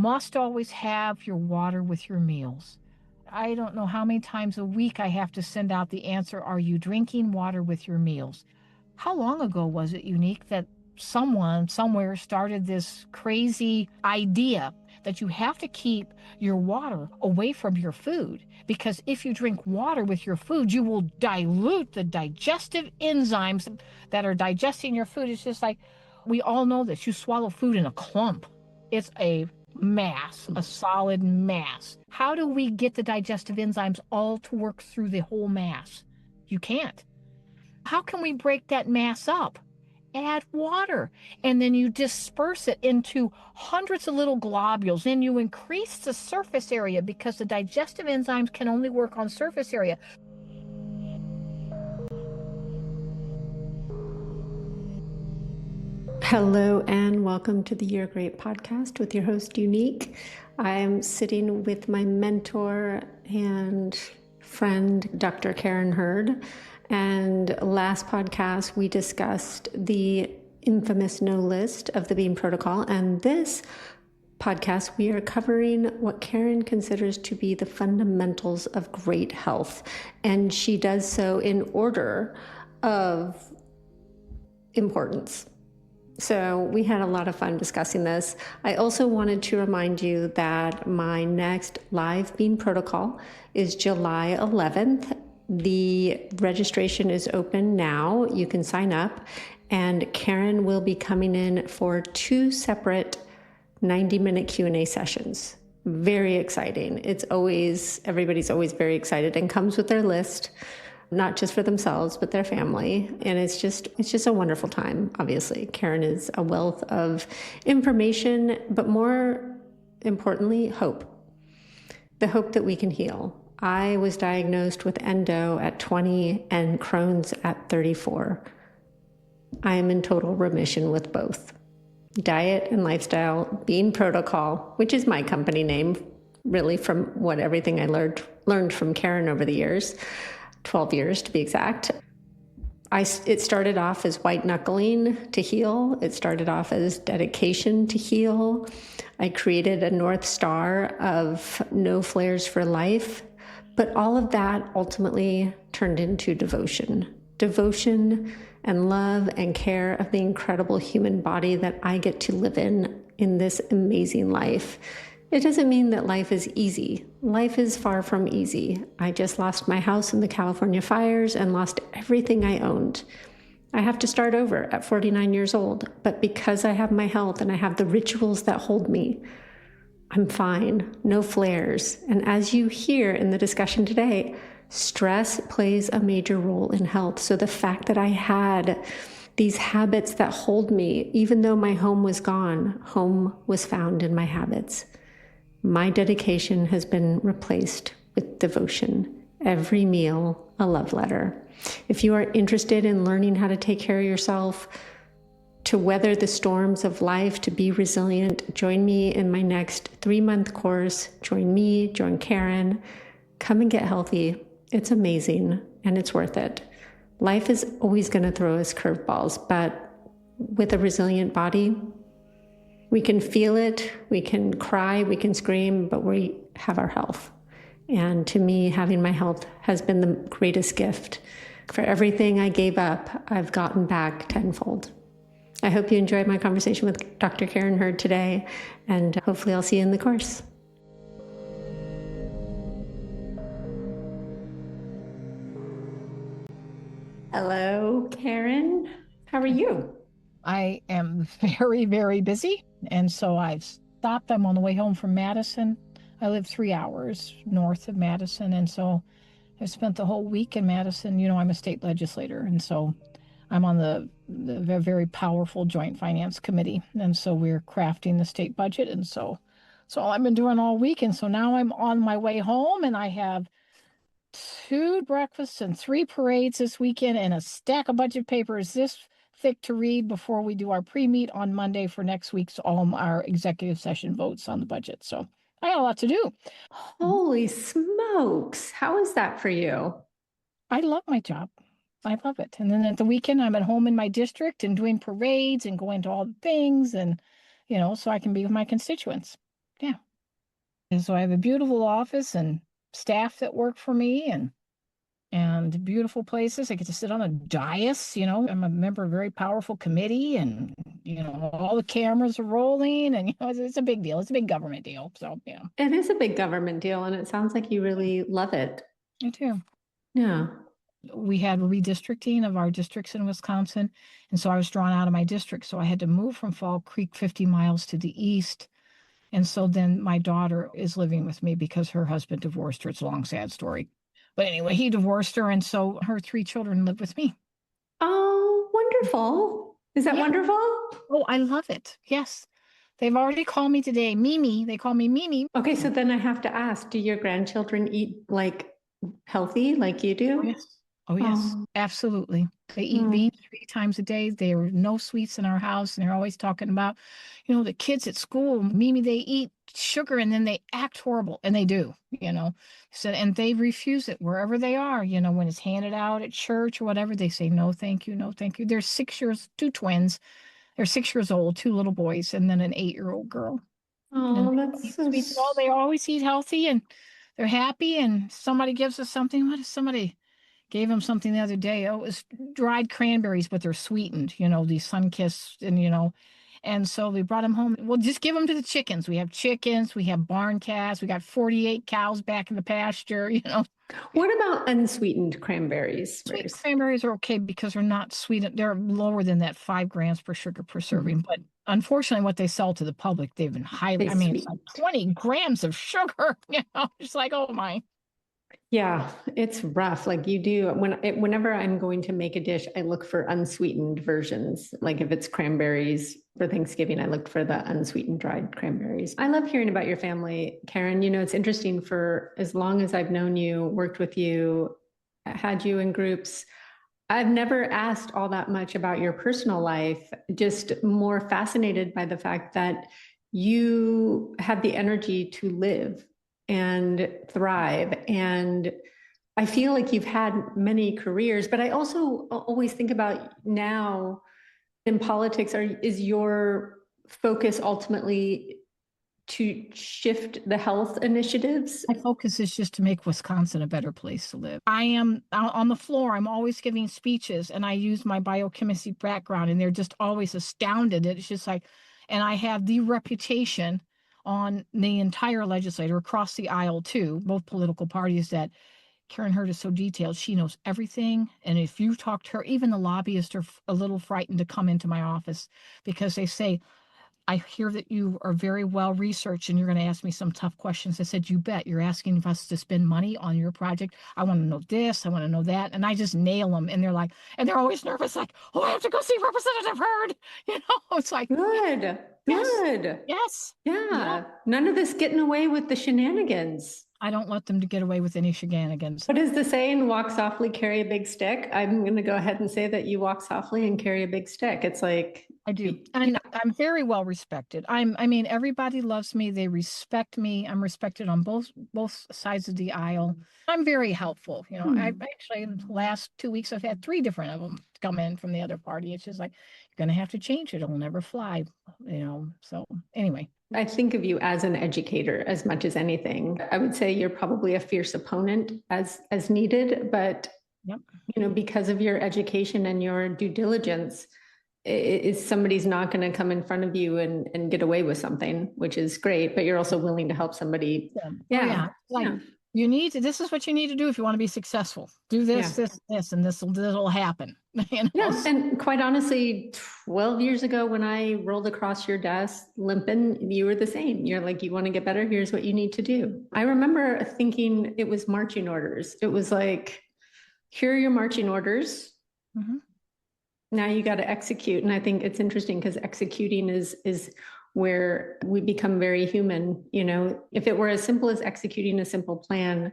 must always have your water with your meals. I don't know how many times a week I have to send out the answer, are you drinking water with your meals? How long ago was it, Unique, that someone somewhere started this crazy idea that you have to keep your water away from your food? Because if you drink water with your food, you will dilute the digestive enzymes that are digesting your food. It's just like, we all know this. You swallow food in a clump. It's a mass, a solid mass. How do we get the digestive enzymes all to work through the whole mass? You can't. How can we break that mass up? Add water, and then you disperse it into hundreds of little globules, and you increase the surface area because the digestive enzymes can only work on surface area. Hello and welcome to the You're Great podcast with your host, Unique. I'm sitting with my mentor and friend, Dr. Karen Hurd. And last podcast, we discussed the infamous no list of the Bean Protocol. And this podcast, we are covering what Karen considers to be the fundamentals of great health. And she does so in order of importance. So we had a lot of fun discussing this. I also wanted to remind you that my next live Bean Protocol is July 11th. The registration is open now. You can sign up, and Karen will be coming in for 2 separate 90-minute Q&A sessions. Very exciting. Everybody's always very excited and comes with their list, not just for themselves, but their family. And it's just a wonderful time, obviously. Karen is a wealth of information, but more importantly, hope. The hope that we can heal. I was diagnosed with endo at 20 and Crohn's at 34. I am in total remission with both. Diet and lifestyle, Bean Protocol, which is my company name, really from everything I learned from Karen over the years. 12 years to be exact. It started off as white knuckling to heal. It started off as dedication to heal. I created a North Star of no flares for life. But all of that ultimately turned into devotion. Devotion and love and care of the incredible human body that I get to live in this amazing life. It doesn't mean that life is easy. Life is far from easy. I just lost my house in the California fires and lost everything I owned. I have to start over at 49 years old, but because I have my health and I have the rituals that hold me, I'm fine, no flares. And as you hear in the discussion today, stress plays a major role in health. So the fact that I had these habits that hold me, even though my home was gone, home was found in my habits. My dedication has been replaced with devotion. Every meal, a love letter. If you are interested in learning how to take care of yourself, to weather the storms of life, to be resilient, join me in my next 3-month course. Join me, join Karen. Come and get healthy. It's amazing and it's worth it. Life is always going to throw us curveballs, but with a resilient body, we can feel it, we can cry, we can scream, but we have our health. And to me, having my health has been the greatest gift. For everything I gave up, I've gotten back tenfold. I hope you enjoyed my conversation with Dr. Karen Hurd today, and hopefully I'll see you in the course. Hello, Karen. How are you? I am very, very busy. And so I've stopped. I'm on the way home from Madison. I live 3 hours north of Madison. And so I've spent the whole week in Madison. You know, I'm a state legislator. And so I'm on the very powerful Joint Finance Committee. And so we're crafting the state budget. And so all I've been doing all week. And so now I'm on my way home, and I have 2 breakfasts and 3 parades this weekend and a stack of budget papers this thick to read before we do our pre-meet on Monday for next week's our executive session votes on the budget. So I got a lot to do. Holy smokes. How is that for you? I love my job. I love it. And then at the weekend, I'm at home in my district and doing parades and going to all the things, and, so I can be with my constituents. Yeah. And so I have a beautiful office and staff that work for me and beautiful places. I get to sit on a dais, I'm a member of a very powerful committee and all the cameras are rolling and it's a big deal. It's a big government deal. So yeah. It is a big government deal, and it sounds like you really love it. Me too. Yeah. We had redistricting of our districts in Wisconsin. And so I was drawn out of my district. So I had to move from Fall Creek 50 miles to the east. And so then my daughter is living with me because her husband divorced her. It's a long, sad story. But anyway, he divorced her. And so her 3 children live with me. Oh, wonderful. Is that wonderful? Oh, I love it. Yes. They've already called me today, Mimi. They call me Mimi. Okay, so then I have to ask, do your grandchildren eat like healthy like you do? Oh, yes. Oh, yes, absolutely. They eat beans 3 times a day. There are no sweets in our house. And they're always talking about, the kids at school, Mimi, they eat sugar and then they act horrible. And they do. So, and they refuse it wherever they are, when it's handed out at church or whatever, they say, no, thank you. No, thank you. They're 6 years, 2 twins. They're 6 years old, 2 little boys, and then an 8-year-old girl. Oh, And that's so sweet. Well, they always eat healthy and they're happy. And somebody gives us something. What if somebody gave him something the other day? Oh, it was dried cranberries, but they're sweetened, these sun-kissed and so we brought them home. Well, just give them to the chickens. We have chickens, we have barn calves, we got 48 cows back in the pasture, What about unsweetened cranberries? Sweet cranberries are okay because they're not sweet. They're lower than that 5 grams per sugar per serving. But unfortunately, what they sell to the public, they've been highly, it's like 20 grams of sugar, it's like, oh my. Yeah, it's rough. Like you do whenever I'm going to make a dish, I look for unsweetened versions. Like if it's cranberries for Thanksgiving, I look for the unsweetened dried cranberries. I love hearing about your family, Karen. It's interesting, for as long as I've known you, worked with you, had you in groups, I've never asked all that much about your personal life, just more fascinated by the fact that you have the energy to live and thrive. And I feel like you've had many careers, but I also always think about now in politics, is your focus ultimately to shift the health initiatives? My focus is just to make Wisconsin a better place to live. I am on the floor. I'm always giving speeches and I use my biochemistry background and they're just always astounded. It's just like, and I have the reputation on the entire legislature across the aisle too, both political parties, that Karen Hurd is so detailed. She knows everything. And if you talk to her, even the lobbyists are a little frightened to come into my office because they say, I hear that you are very well researched and you're going to ask me some tough questions. I said, you bet. You're asking us to spend money on your project. I want to know this. I want to know that. And I just nail them. And they're like, and they're always nervous, like, oh, I have to go see Representative Hurd. It's like, good. Yes. Yeah. None of this getting away with the shenanigans. I don't let them to get away with any shenanigans. What is the saying? Walk softly, carry a big stick. I'm going to go ahead and say that you walk softly and carry a big stick. It's like, I do. And I'm very well respected. Everybody loves me. They respect me. I'm respected on both sides of the aisle. I'm very helpful. I actually, in the last 2 weeks, I've had 3 different of them come in from the other party. It's just like, you're going to have to change it. It'll never fly, So anyway. I think of you as an educator as much as anything. I would say you're probably a fierce opponent as needed, but because of your education and your due diligence, somebody's not going to come in front of you and get away with something, which is great, but you're also willing to help somebody. This is what you need to do if you want to be successful. Do this, this, and this will happen. Yeah, and quite honestly, 12 years ago when I rolled across your desk limping, you were the same. You're like, you want to get better? Here's what you need to do. I remember thinking it was marching orders. It was like, here are your marching orders. Mm-hmm. Now you got to execute. And I think it's interesting because executing is where we become very human. If it were as simple as executing a simple plan,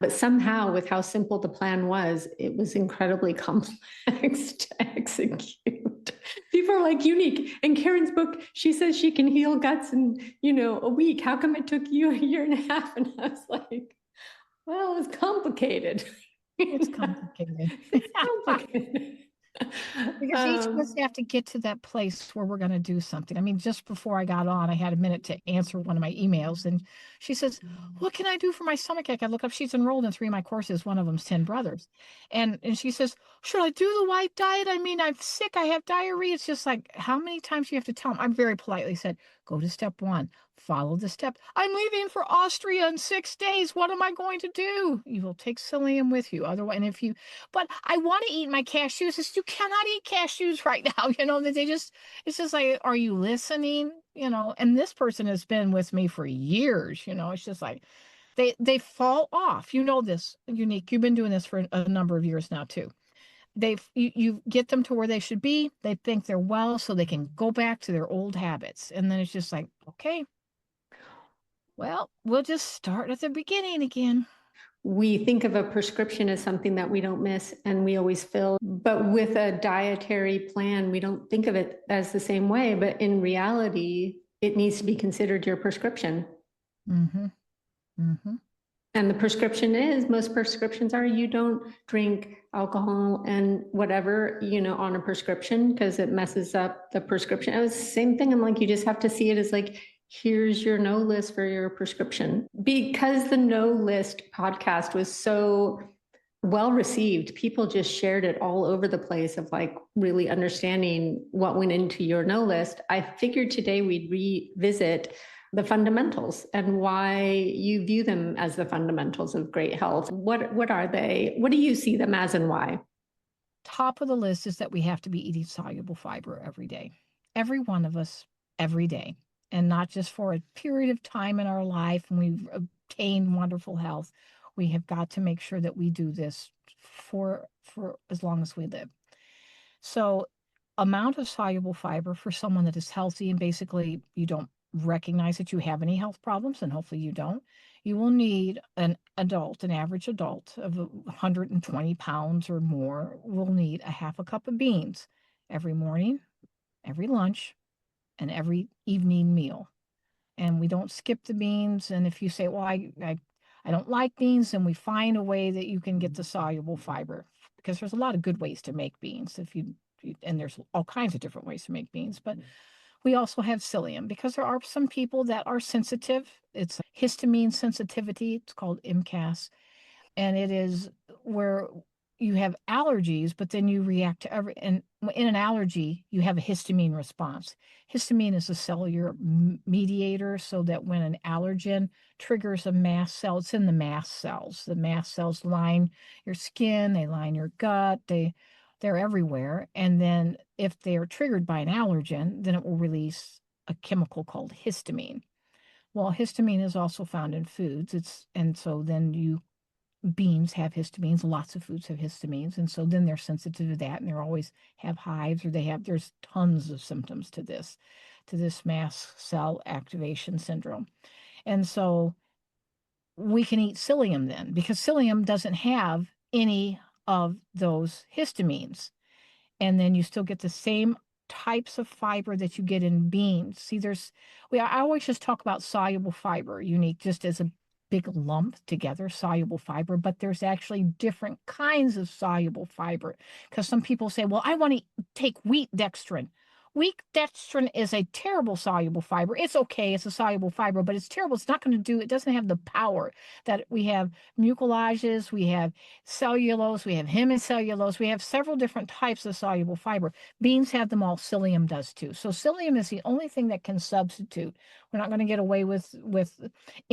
but somehow with how simple the plan was, it was incredibly complex to execute. People are like, unique. In Karen's book, she says she can heal guts in, a week. How come it took you a year and a half? And I was like, well, it's complicated. It's complicated. It's complicated. Because each of us Um, have to get to that place where we're going to do something. I mean, just before I got on, I had a minute to answer one of my emails, and she says, "What can I do for my stomach ache?" I look up; she's enrolled in 3 of my courses. One of them's 10 brothers, and she says, "Should I do the white diet? I mean, I'm sick. I have diarrhea." It's just like, how many times do you have to tell them? I very politely said, "Go to step one. Follow the step. I'm leaving for Austria in 6 days. What am I going to do? You will take psyllium with you. Otherwise, and if you but I want to eat my cashews. It's, you cannot eat cashews right now. That they just, it's just like, are you listening? And this person has been with me for years. It's just like they fall off. This unique. You've been doing this for a number of years now too. You get them to where they should be. They think they're well, so they can go back to their old habits. And then it's just like, okay, well, we'll just start at the beginning again. we think of a prescription as something that we don't miss and we always fill. But with a dietary plan, we don't think of it as the same way. But in reality, it needs to be considered your prescription. Mm-hmm. Mm-hmm. And the prescription is, most prescriptions are, you don't drink alcohol and whatever, on a prescription because it messes up the prescription. It was the same thing. I'm like, you just have to see it as like, here's your no list for your prescription. Because the no list podcast was so well received, people just shared it all over the place of like really understanding what went into your no list. I figured today we'd revisit the fundamentals and why you view them as the fundamentals of great health. What are they? What do you see them as and why? Top of the list is that we have to be eating soluble fiber every day. Every one of us, every day. And not just for a period of time in our life when we've obtained wonderful health. We have got to make sure that we do this for as long as we live. So, amount of soluble fiber for someone that is healthy and basically you don't recognize that you have any health problems, and hopefully you don't. You will need an average adult of 120 pounds or more, will need a half a cup of beans every morning, every lunch, and every evening meal. And we don't skip the beans. And if you say, well, I don't like beans, then we find a way that you can get the soluble fiber, because there's a lot of good ways to make beans and there's all kinds of different ways to make beans. But we also have psyllium because there are some people that are sensitive. It's histamine sensitivity. It's called MCAS, and it is where you have allergies, but then you react to and in an allergy, you have a histamine response. Histamine is a cellular mediator, so that when an allergen triggers a mast cell, it's in the mast cells. The mast cells line your skin, they line your gut, they're everywhere. And then if they are triggered by an allergen, then it will release a chemical called histamine. Well, histamine is also found in foods. And so then beans have histamines, lots of foods have histamines, and so then they're sensitive to that, and they always have hives, or there's tons of symptoms to this mast cell activation syndrome. And so we can eat psyllium then, because psyllium doesn't have any of those histamines, and then you still get the same types of fiber that you get in beans. See, I always just talk about soluble fiber, unique, just as a big lump together, soluble fiber, but there's actually different kinds of soluble fiber, because some people say, well, I want to take wheat dextrin. Wheat dextrin is a terrible soluble fiber. It's okay, it's a soluble fiber, but it's terrible. It's not going to do, it doesn't have the power that we have mucilages, we have cellulose, we have hemicellulose, we have several different types of soluble fiber. Beans have them all, psyllium does too. So psyllium is the only thing that can substitute. We're not going to get away with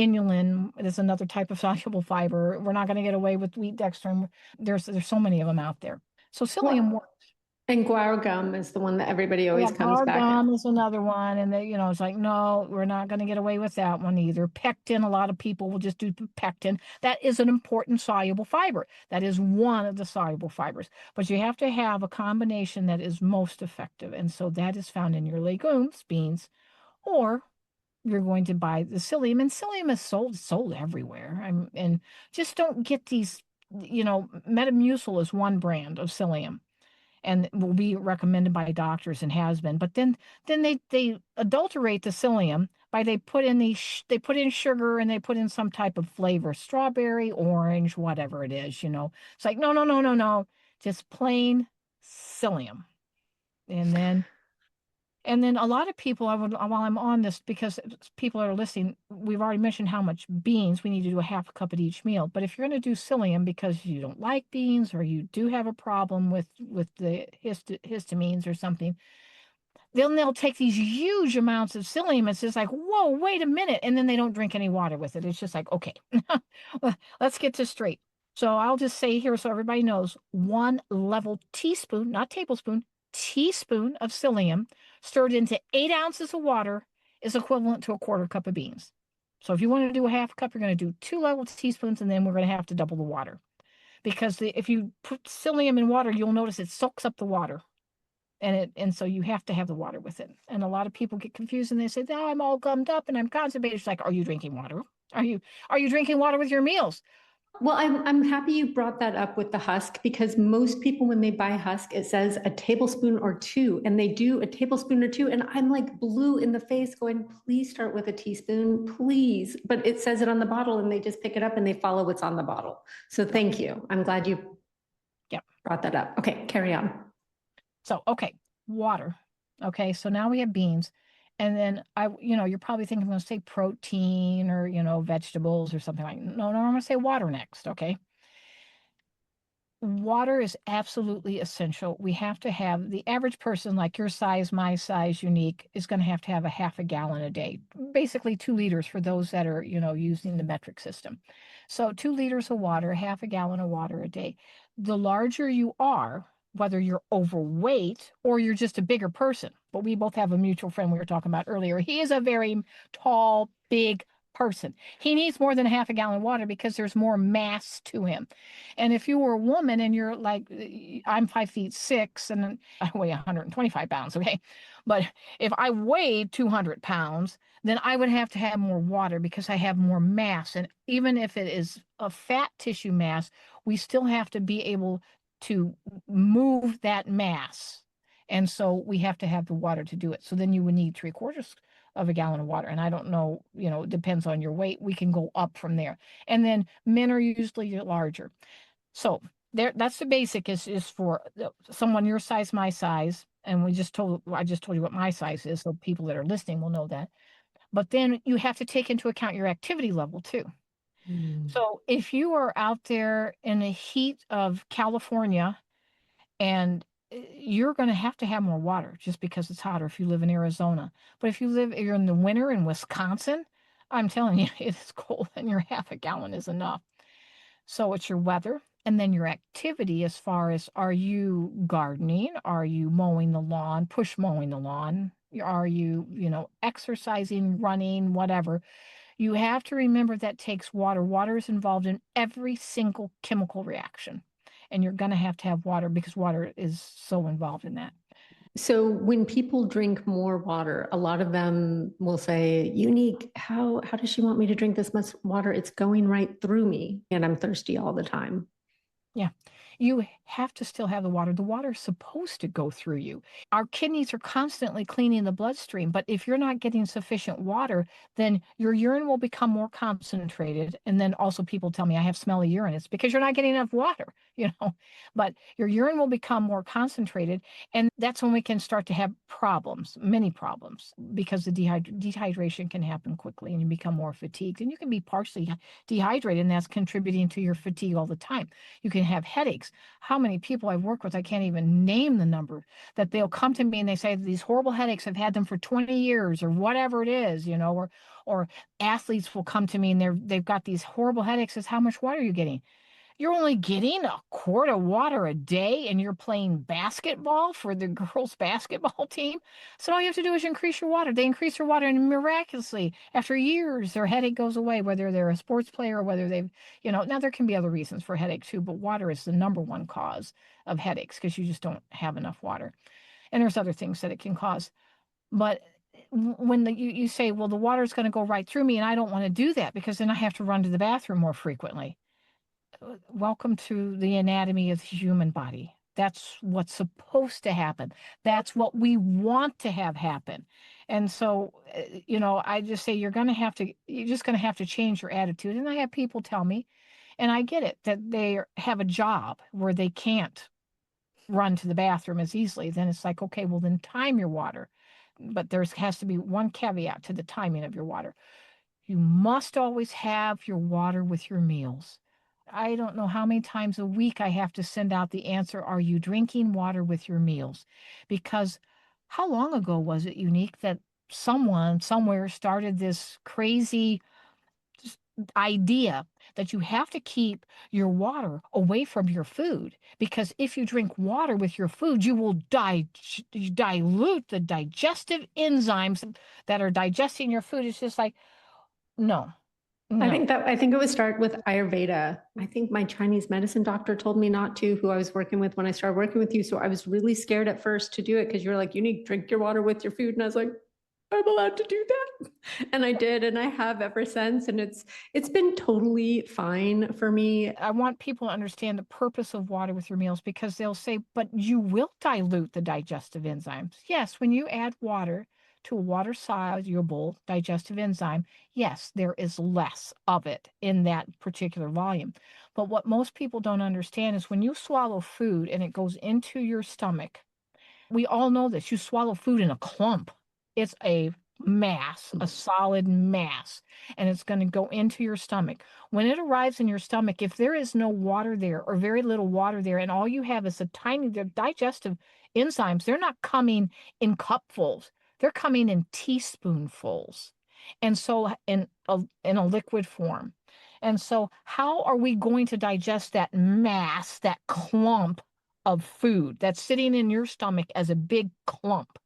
inulin. There's another type of soluble fiber. We're not going to get away with wheat dextrin. There's so many of them out there. So psyllium works. And guar gum is the one that everybody Yeah, always comes guar back at. gum is another one, and it's like, no, we're not going to get away with that one either. Pectin, a lot of people will just do pectin. That is an important soluble fiber. That is one of the soluble fibers, but you have to have a combination that is most effective, and so that is found in your legumes, beans, or you're going to buy the psyllium, and psyllium is sold everywhere. And just don't get these. Metamucil is one brand of psyllium and will be recommended by doctors and has been. But then they adulterate the psyllium by they put in sugar, and they put in some type of flavor, strawberry, orange, whatever it is. It's like, no, no, no, no, no, just plain psyllium. And then a lot of people, while I'm on this, because people are listening, we've already mentioned how much beans we need to do, a half a cup at each meal. But if you're going to do psyllium because you don't like beans, or you do have a problem with the histamines or something, then they'll take these huge amounts of psyllium. It's just like, whoa, wait a minute. And then they don't drink any water with it. It's just like, okay, let's get this straight. So I'll just say here so everybody knows, 1 level teaspoon, not tablespoon, teaspoon of psyllium stirred into 8 ounces of water is equivalent to a quarter cup of beans. So if you want to do a half cup, you're going to do 2 level teaspoons, and then we're going to have to double the water. Because if you put psyllium in water, you'll notice it soaks up the water. And so you have to have the water with it. And a lot of people get confused and they say, "Oh, I'm all gummed up and I'm constipated." It's like, are you drinking water? Are you drinking water with your meals? Well, I'm happy you brought that up with the husk, because most people, when they buy husk, it says a tablespoon or two, and they do a tablespoon or two. And I'm like blue in the face going, please start with a teaspoon, please. But it says it on the bottle, and they just pick it up and they follow what's on the bottle. So thank you. I'm glad you Yep. brought that up. Okay, carry on. So, okay, water. Okay, so now we have beans. And then you're probably thinking I'm going to say protein or, vegetables or something like that. No, I'm going to say water next. Okay. Water is absolutely essential. We have to have, the average person like your size, my size, unique, is going to have a half a gallon a day, basically 2 liters for those that are, using the metric system. So 2 liters of water, half a gallon of water a day. The larger you are, whether you're overweight or you're just a bigger person, but we both have a mutual friend we were talking about earlier. He is a very tall, big person. He needs more than a half a gallon of water because there's more mass to him. And if you were a woman and you're like, I'm 5'6" and I weigh 125 pounds, okay? But if I weighed 200 pounds, then I would have to have more water because I have more mass. And even if it is a fat tissue mass, we still have to be able to move that mass. And so we have to have the water to do it. So then you would need 3/4 of a gallon of water. And I don't know, it depends on your weight. We can go up from there. And then men are usually larger. So that's the basic is for someone your size, my size. And I just told you what my size is. So people that are listening will know that. But then you have to take into account your activity level too. So if you are out there in the heat of California and you're going to have more water just because it's hotter if you live in Arizona. But if you're in the winter in Wisconsin, I'm telling you, it is cold and your half a gallon is enough. So it's your weather and then your activity as far as, are you gardening? Are you mowing the lawn, push mowing the lawn? Are you, exercising, running, whatever? You have to remember that takes water. Water is involved in every single chemical reaction. And you're going to have water because water is so involved in that. So when people drink more water, a lot of them will say, Unique, how does she want me to drink this much water? It's going right through me and I'm thirsty all the time. Yeah. You have to still have the water. The water is supposed to go through you. Our kidneys are constantly cleaning the bloodstream, but if you're not getting sufficient water, then your urine will become more concentrated. And then also people tell me I have smelly urine. It's because you're not getting enough water, but your urine will become more concentrated. And that's when we can start to have problems, many problems, because the dehydration can happen quickly and you become more fatigued. And you can be partially dehydrated, and that's contributing to your fatigue all the time. You can have headaches. How many people I've worked with, I can't even name the number, that they'll come to me and they say these horrible headaches, I've had them for 20 years or whatever it is, or athletes will come to me and they've got these horrible headaches. Says, how much water are you getting? You're only getting a quart of water a day and you're playing basketball for the girls' basketball team. So all you have to do is increase your water. They increase their water and miraculously, after years, their headache goes away, whether they're a sports player or whether they've, now there can be other reasons for headache too, but water is the number one cause of headaches because you just don't have enough water. And there's other things that it can cause. But when you say, well, the water is going to go right through me and I don't want to do that because then I have to run to the bathroom more frequently. Welcome to the anatomy of the human body. That's what's supposed to happen. That's what we want to have happen. And so, I just say you're just going to have to change your attitude. And I have people tell me, and I get it, that they have a job where they can't run to the bathroom as easily, then it's like, okay, well, then time your water. But there has to be one caveat to the timing of your water. You must always have your water with your meals. I don't know how many times a week I have to send out the answer, are you drinking water with your meals? Because how long ago was it, Unique, that someone somewhere started this crazy idea that you have to keep your water away from your food, because if you drink water with your food, you will dilute the digestive enzymes that are digesting your food. It's just like, no, no. I think it would start with Ayurveda. I think my Chinese medicine doctor told me not to, who I was working with when I started working with you. So I was really scared at first to do it because you're like, you need to drink your water with your food. And I was like, I'm allowed to do that. And I did, and I have ever since. And it's been totally fine for me. I want people to understand the purpose of water with your meals, because they'll say, but you will dilute the digestive enzymes. Yes, when you add water to a water soluble digestive enzyme, yes, there is less of it in that particular volume. But what most people don't understand is when you swallow food and it goes into your stomach, we all know this. You swallow food in a clump. It's a mass, a solid mass, and it's going to go into your stomach. When it arrives in your stomach, if there is no water there or very little water there, and all you have is a tiny, the digestive enzymes, they're not coming in cupfuls, they're coming in teaspoonfuls. And so in a liquid form. And so, how are we going to digest that mass, that clump of food that's sitting in your stomach as a big clump?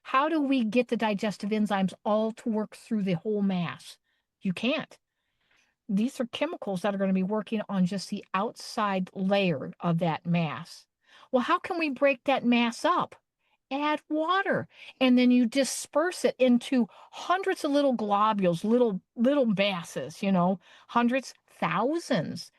How do we get the digestive enzymes all to work through the whole mass? You can't. These are chemicals that are going to be working on just the outside layer of that mass. Well, how can we break that mass up? Add water, and then you disperse it into hundreds of little globules, little masses, hundreds, thousands.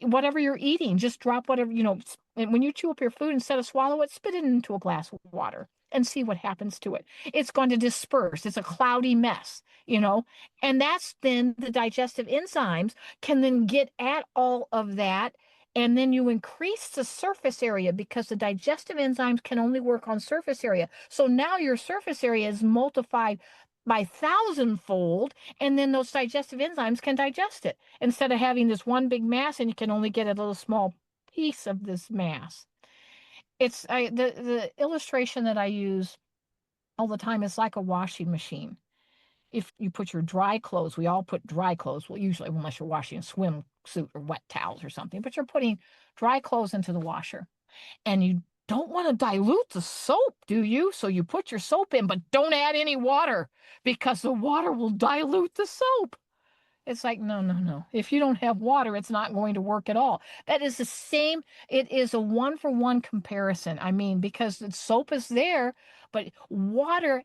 Whatever you're eating, just drop whatever, and when you chew up your food, instead of swallow it, spit it into a glass of water and see what happens to it. It's going to disperse. It's a cloudy mess, and that's then the digestive enzymes can then get at all of that, and then you increase the surface area, because the digestive enzymes can only work on surface area. So now your surface area is multiplied by thousandfold, and then those digestive enzymes can digest it instead of having this one big mass and you can only get a little small piece of this mass. The illustration that I use all the time is like a washing machine. If you put your dry clothes, we all put dry clothes, well, usually unless you're washing a swimsuit or wet towels or something, but you're putting dry clothes into the washer, and you don't want to dilute the soap, do you? So you put your soap in, but don't add any water, because the water will dilute the soap. It's like, no, no, no. If you don't have water, it's not going to work at all. That is the same. It is a one-for-one comparison. I mean, because the soap is there, but water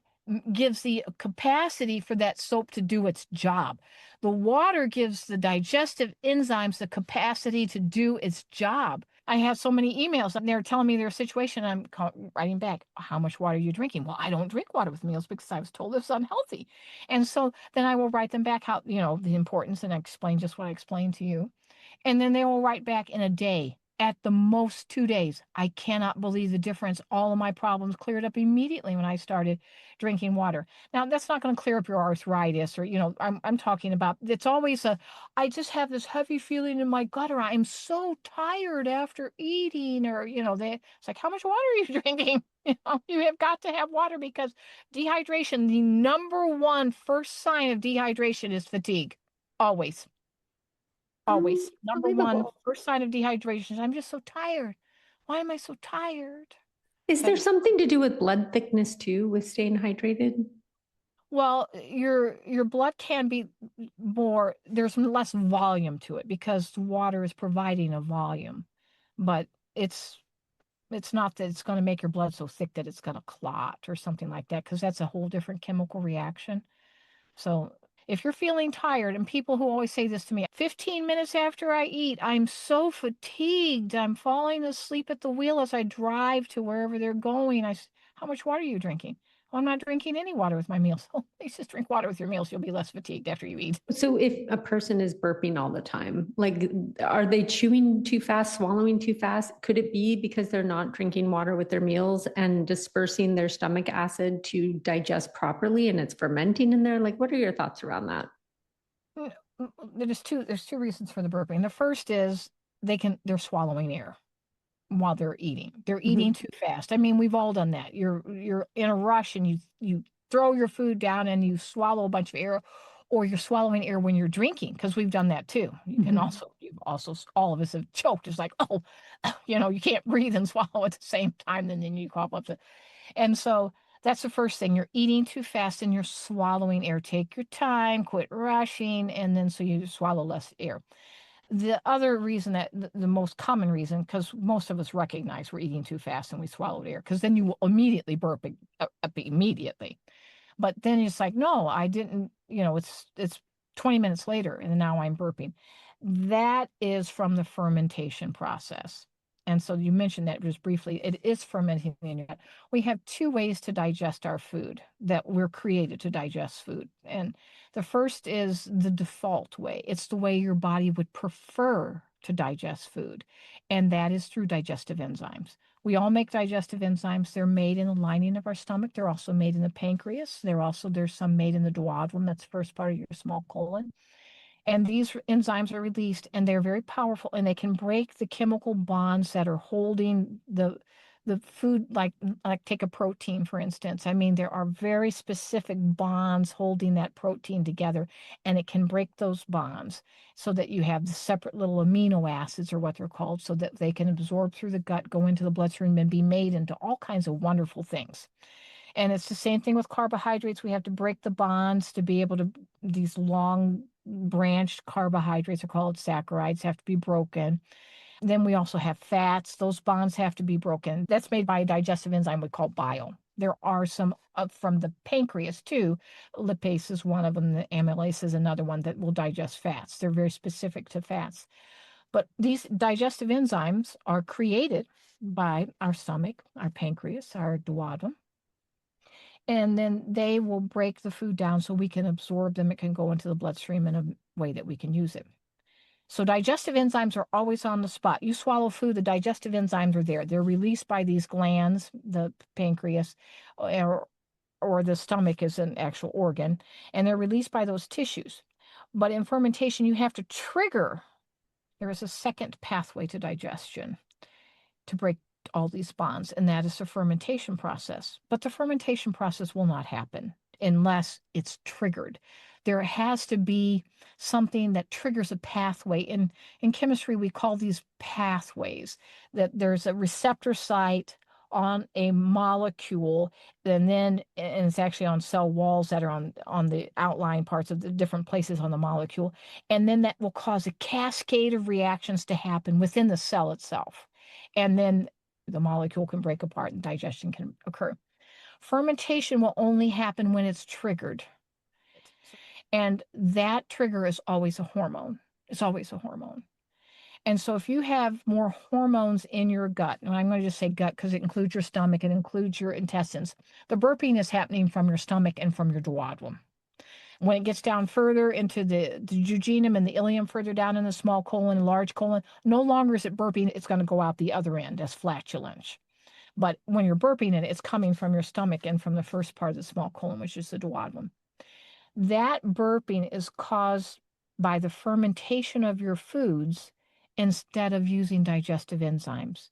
gives the capacity for that soap to do its job. The water gives the digestive enzymes the capacity to do its job. I have so many emails and they're telling me their situation. I'm writing back, how much water are you drinking? Well, I don't drink water with meals because I was told it's unhealthy. And so then I will write them back how, the importance, and I explain just what I explained to you. And then they will write back in a day, at the most 2 days. I cannot believe the difference. All of my problems cleared up immediately when I started drinking water. Now, that's not going to clear up your arthritis, or, I'm talking about, it's always I just have this heavy feeling in my gut, or I'm so tired after eating, or, it's like, how much water are you drinking? You have got to have water, because dehydration, the number one first sign of dehydration is fatigue. Always. Always. Number one, Unbelievable. first sign of dehydration is, I'm just so tired. Why am I so tired? Is there something to do with blood thickness too, with staying hydrated? Well, your blood can be more, there's less volume to it because water is providing a volume. But it's it's not that it's going to make your blood so thick that it's going to clot or something like that, because that's a whole different chemical reaction. So if you're feeling tired, and people who always say this to me, 15 minutes after I eat, I'm so fatigued. I'm falling asleep at the wheel as I drive to wherever they're going. How much water are you drinking? Well, I'm not drinking any water with my meals. So please just drink water with your meals. You'll be less fatigued after you eat. So if a person is burping all the time, like, are they chewing too fast, swallowing too fast? Could it be because they're not drinking water with their meals and dispersing their stomach acid to digest properly and it's fermenting in there? Like, what are your thoughts around that? There's two reasons for the burping. The first is they're swallowing air while they're eating. They're eating too fast. I mean, we've all done that. You're in a rush and you throw your food down and you swallow a bunch of air, or you're swallowing air when you're drinking, because we've done that too. You've also all of us have choked. It's like, oh, you can't breathe and swallow at the same time, and then you cough up. And so that's the first thing. You're eating too fast and you're swallowing air. Take your time, quit rushing, and then so you swallow less air. The other reason, that the most common reason, because most of us recognize we're eating too fast and we swallowed air, because then you will immediately burp immediately. But then it's like, no, I didn't, it's 20 minutes later and now I'm burping. That is from the fermentation process. And so you mentioned that just briefly. It is fermenting in your gut. We have two ways to digest our food, that we're created to digest food. And the first is the default way. It's the way your body would prefer to digest food, and that is through digestive enzymes. We all make digestive enzymes. They're made in the lining of our stomach. They're also made in the pancreas. There's some made in the duodenum. That's the first part of your small colon. And these enzymes are released, and they're very powerful, and they can break the chemical bonds that are holding the food, like take a protein, for instance. I mean, there are very specific bonds holding that protein together, and it can break those bonds so that you have the separate little amino acids, or what they're called, so that they can absorb through the gut, go into the bloodstream, and be made into all kinds of wonderful things. And it's the same thing with carbohydrates. We have to break the bonds to be able to, these long branched carbohydrates are called saccharides, have to be broken. Then we also have fats. Those bonds have to be broken. That's made by a digestive enzyme we call bile. There are some from the pancreas too. Lipase is one of them. The amylase is another one that will digest fats. They're very specific to fats. But these digestive enzymes are created by our stomach, our pancreas, our duodenum, and then they will break the food down so we can absorb them. It can go into the bloodstream in a way that we can use it. So digestive enzymes are always on the spot. You swallow food, the digestive enzymes are there. They're released by these glands, the pancreas, or the stomach is an actual organ, and they're released by those tissues. But in fermentation, you have to trigger. There is a second pathway to digestion to break all these bonds, and that is the fermentation process. But the fermentation process will not happen unless it's triggered. There has to be something that triggers a pathway. In chemistry, we call these pathways, that there's a receptor site on a molecule, and it's actually on cell walls that are on the outlying parts of the different places on the molecule. And then that will cause a cascade of reactions to happen within the cell itself. And then the molecule can break apart and digestion can occur. Fermentation will only happen when it's triggered. And that trigger is always a hormone. It's always a hormone. And so if you have more hormones in your gut, and I'm going to just say gut because it includes your stomach, it includes your intestines, the burping is happening from your stomach and from your duodenum. When it gets down further into the jejunum and the ileum, further down in the small colon and large colon, no longer is it burping, it's going to go out the other end as flatulence. But when you're burping it, it's coming from your stomach and from the first part of the small colon, which is the duodenum. That burping is caused by the fermentation of your foods instead of using digestive enzymes.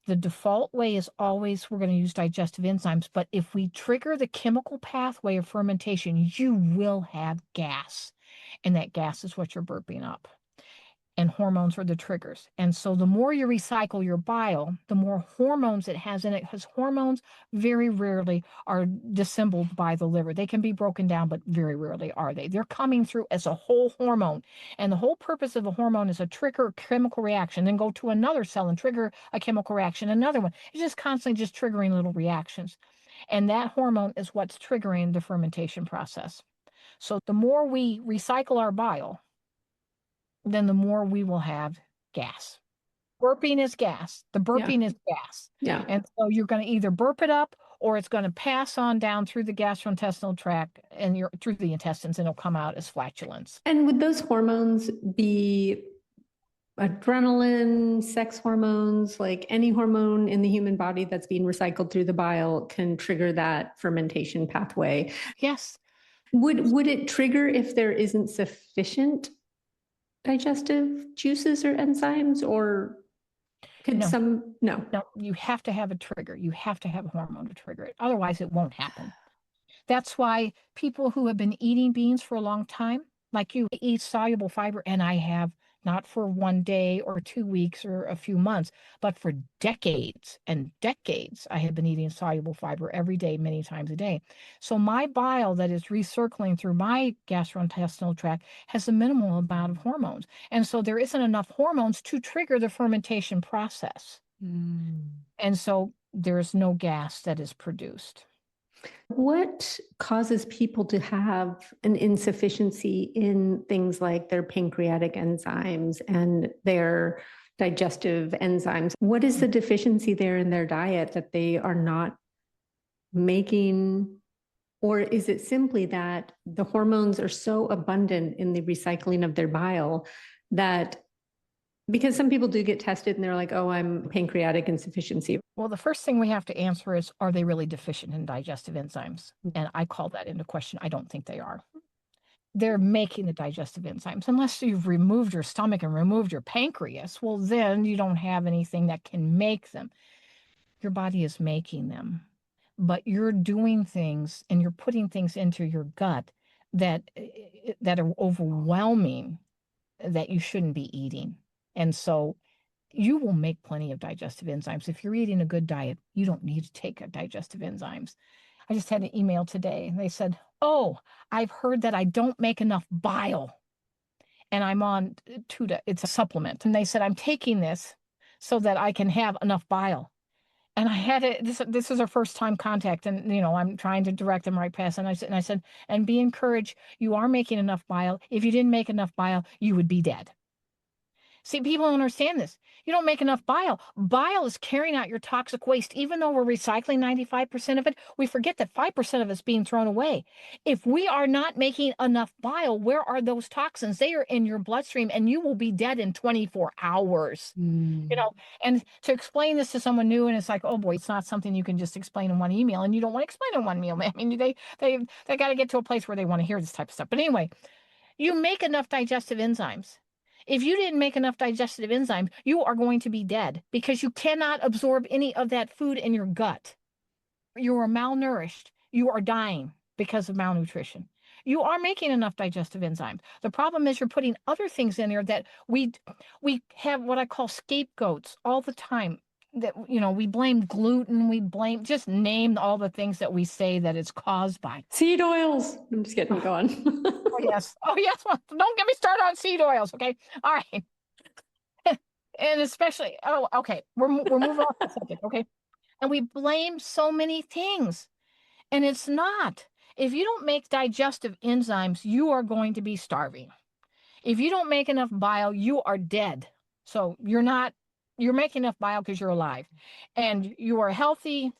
The default way is always we're going to use digestive enzymes, but if we trigger the chemical pathway of fermentation, you will have gas, and that gas is what you're burping up. And hormones are the triggers. And so the more you recycle your bile, the more hormones it has in it, because hormones very rarely are dissembled by the liver. They can be broken down, but very rarely are they. They're coming through as a whole hormone. And the whole purpose of a hormone is to trigger a chemical reaction, then go to another cell and trigger a chemical reaction, another one. It's just constantly just triggering little reactions. And that hormone is what's triggering the fermentation process. So the more we recycle our bile, then the more we will have gas. Burping is gas. The burping is gas. Yeah. And so you're going to either burp it up or it's going to pass on down through the gastrointestinal tract and through the intestines, and it'll come out as flatulence. And would those hormones be adrenaline, sex hormones, like any hormone in the human body that's being recycled through the bile can trigger that fermentation pathway? Yes. Would it trigger if there isn't sufficient digestive juices or enzymes, or could No, you have to have a trigger. You have to have a hormone to trigger it. Otherwise, it won't happen. That's why people who have been eating beans for a long time, like you, eat soluble fiber, and I have not for one day or 2 weeks or a few months, but for decades and decades, I have been eating soluble fiber every day, many times a day. So my bile that is recirculating through my gastrointestinal tract has a minimal amount of hormones. And so there isn't enough hormones to trigger the fermentation process. And so there's no gas that is produced. What causes people to have an insufficiency in things like their pancreatic enzymes and their digestive enzymes? What is the deficiency there in their diet that they are not making? Or is it simply that the hormones are so abundant in the recycling of their bile that, because some people do get tested and they're like, oh, I'm pancreatic insufficiency. Well, the first thing we have to answer is, are they really deficient in digestive enzymes? And I call that into question. I don't think they are. They're making the digestive enzymes. Unless you've removed your stomach and removed your pancreas, well, then you don't have anything that can make them. Your body is making them. But you're doing things and you're putting things into your gut that are overwhelming, that you shouldn't be eating. And so you will make plenty of digestive enzymes. If you're eating a good diet, you don't need to take digestive enzymes. I just had an email today and they said, oh, I've heard that I don't make enough bile. And I'm on Tuda, it's a supplement. And they said, I'm taking this so that I can have enough bile. And I had it, this is our first time contact. And, I'm trying to direct them right past. And I said, and be encouraged. You are making enough bile. If you didn't make enough bile, you would be dead. See, people don't understand this. You don't make enough bile. Bile is carrying out your toxic waste. Even though we're recycling 95% of it, we forget that 5% of it's being thrown away. If we are not making enough bile, where are those toxins? They are in your bloodstream and you will be dead in 24 hours. And to explain this to someone new, and it's like, oh boy, it's not something you can just explain in one email, and you don't want to explain in one email. I mean, they got to get to a place where they want to hear this type of stuff. But anyway, you make enough digestive enzymes. If you didn't make enough digestive enzymes, you are going to be dead because you cannot absorb any of that food in your gut. You are malnourished. You are dying because of malnutrition. You are making enough digestive enzymes. The problem is you're putting other things in there that we have what I call scapegoats all the time. That, we blame gluten, just name all the things that we say that it's caused by. Seed oils. I'm just kidding, go on. Oh, yes. Well, don't get me started on seed oils, okay? All right. And especially, okay, we're moving off the subject, okay? And we blame so many things, and it's not. If you don't make digestive enzymes, you are going to be starving. If you don't make enough bile, you are dead. So you're making enough bile because you're alive and you are healthy.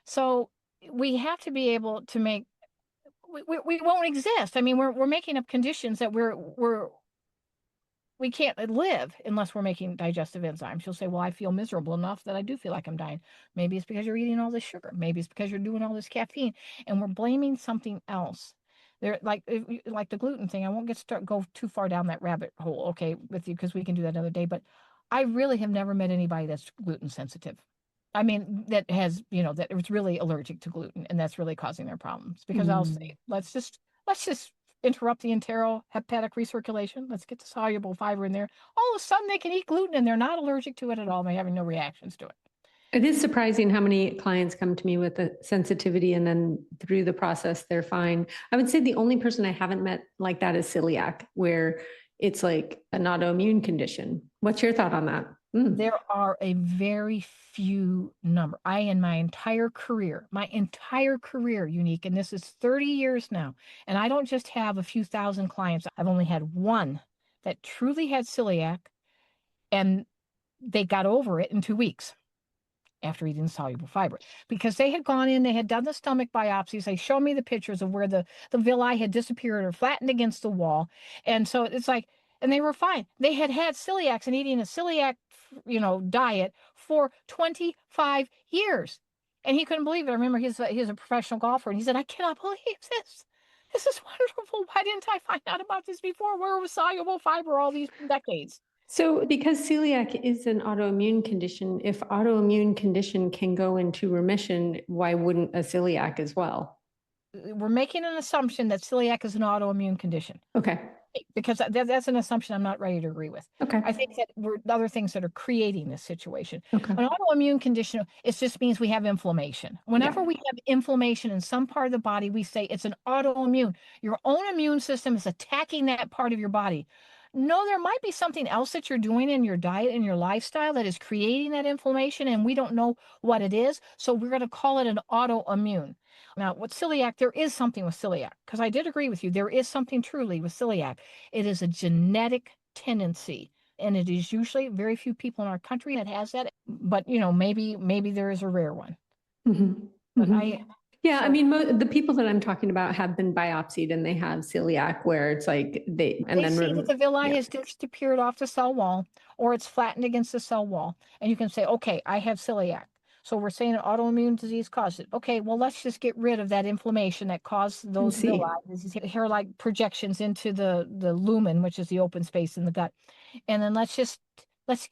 So we have to be able to make, we won't exist. I mean, we're making up conditions that we can't live unless we're making digestive enzymes. You'll say, well, I feel miserable enough that I do feel like I'm dying. Maybe it's because you're eating all this sugar. Maybe it's because you're doing all this caffeine, and we're blaming something else. They're like the gluten thing. I won't go too far down that rabbit hole, okay, with you, because we can do that another day. But I really have never met anybody that's gluten sensitive. I mean, that has, that it's really allergic to gluten, and that's really causing their problems. Because I'll say, let's just interrupt the enterohepatic recirculation. Let's get the soluble fiber in there. All of a sudden, they can eat gluten, and they're not allergic to it at all. They're having no reactions to it. It is surprising how many clients come to me with a sensitivity, and then through the process, they're fine. I would say the only person I haven't met like that is celiac, where it's like an autoimmune condition. What's your thought on that? There are a very few number. In my entire career, Unique, and this is 30 years now, and I don't just have a few thousand clients. I've only had one that truly had celiac, and they got over it in 2 weeks. after eating soluble fiber, because they had gone in, they had done the stomach biopsies. They showed me the pictures of where the villi had disappeared or flattened against the wall. And so it's like, and they were fine. They had had celiacs and eating a celiac, diet for 25 years. And he couldn't believe it. I remember he's a professional golfer, and he said, I cannot believe this. This is wonderful. Why didn't I find out about this before? Where was soluble fiber all these decades? So, because celiac is an autoimmune condition, if autoimmune condition can go into remission, why wouldn't a celiac as well? We're making an assumption that celiac is an autoimmune condition. Okay. Because that's an assumption I'm not ready to agree with. Okay. I think that we're other things that are creating this situation. Okay. An autoimmune condition, it just means we have inflammation. Whenever we have inflammation in some part of the body, we say it's an autoimmune. Your own immune system is attacking that part of your body. No, there might be something else that you're doing in your diet and your lifestyle that is creating that inflammation, and we don't know what it is. So we're going to call it an autoimmune. Now, with celiac, there is something with celiac, because I did agree with you. There is something truly with celiac. It is a genetic tendency, and it is usually very few people in our country that has that. But maybe there is a rare one. Mm-hmm. But Mm-hmm. Yeah, I mean, the people that I'm talking about have been biopsied and they have celiac, where it's like they see that the villi has disappeared off the cell wall, or it's flattened against the cell wall, and you can say, okay, I have celiac. So we're saying an autoimmune disease caused it. Okay, well, let's just get rid of that inflammation that caused those villi, these hair-like projections into the lumen, which is the open space in the gut. And then let's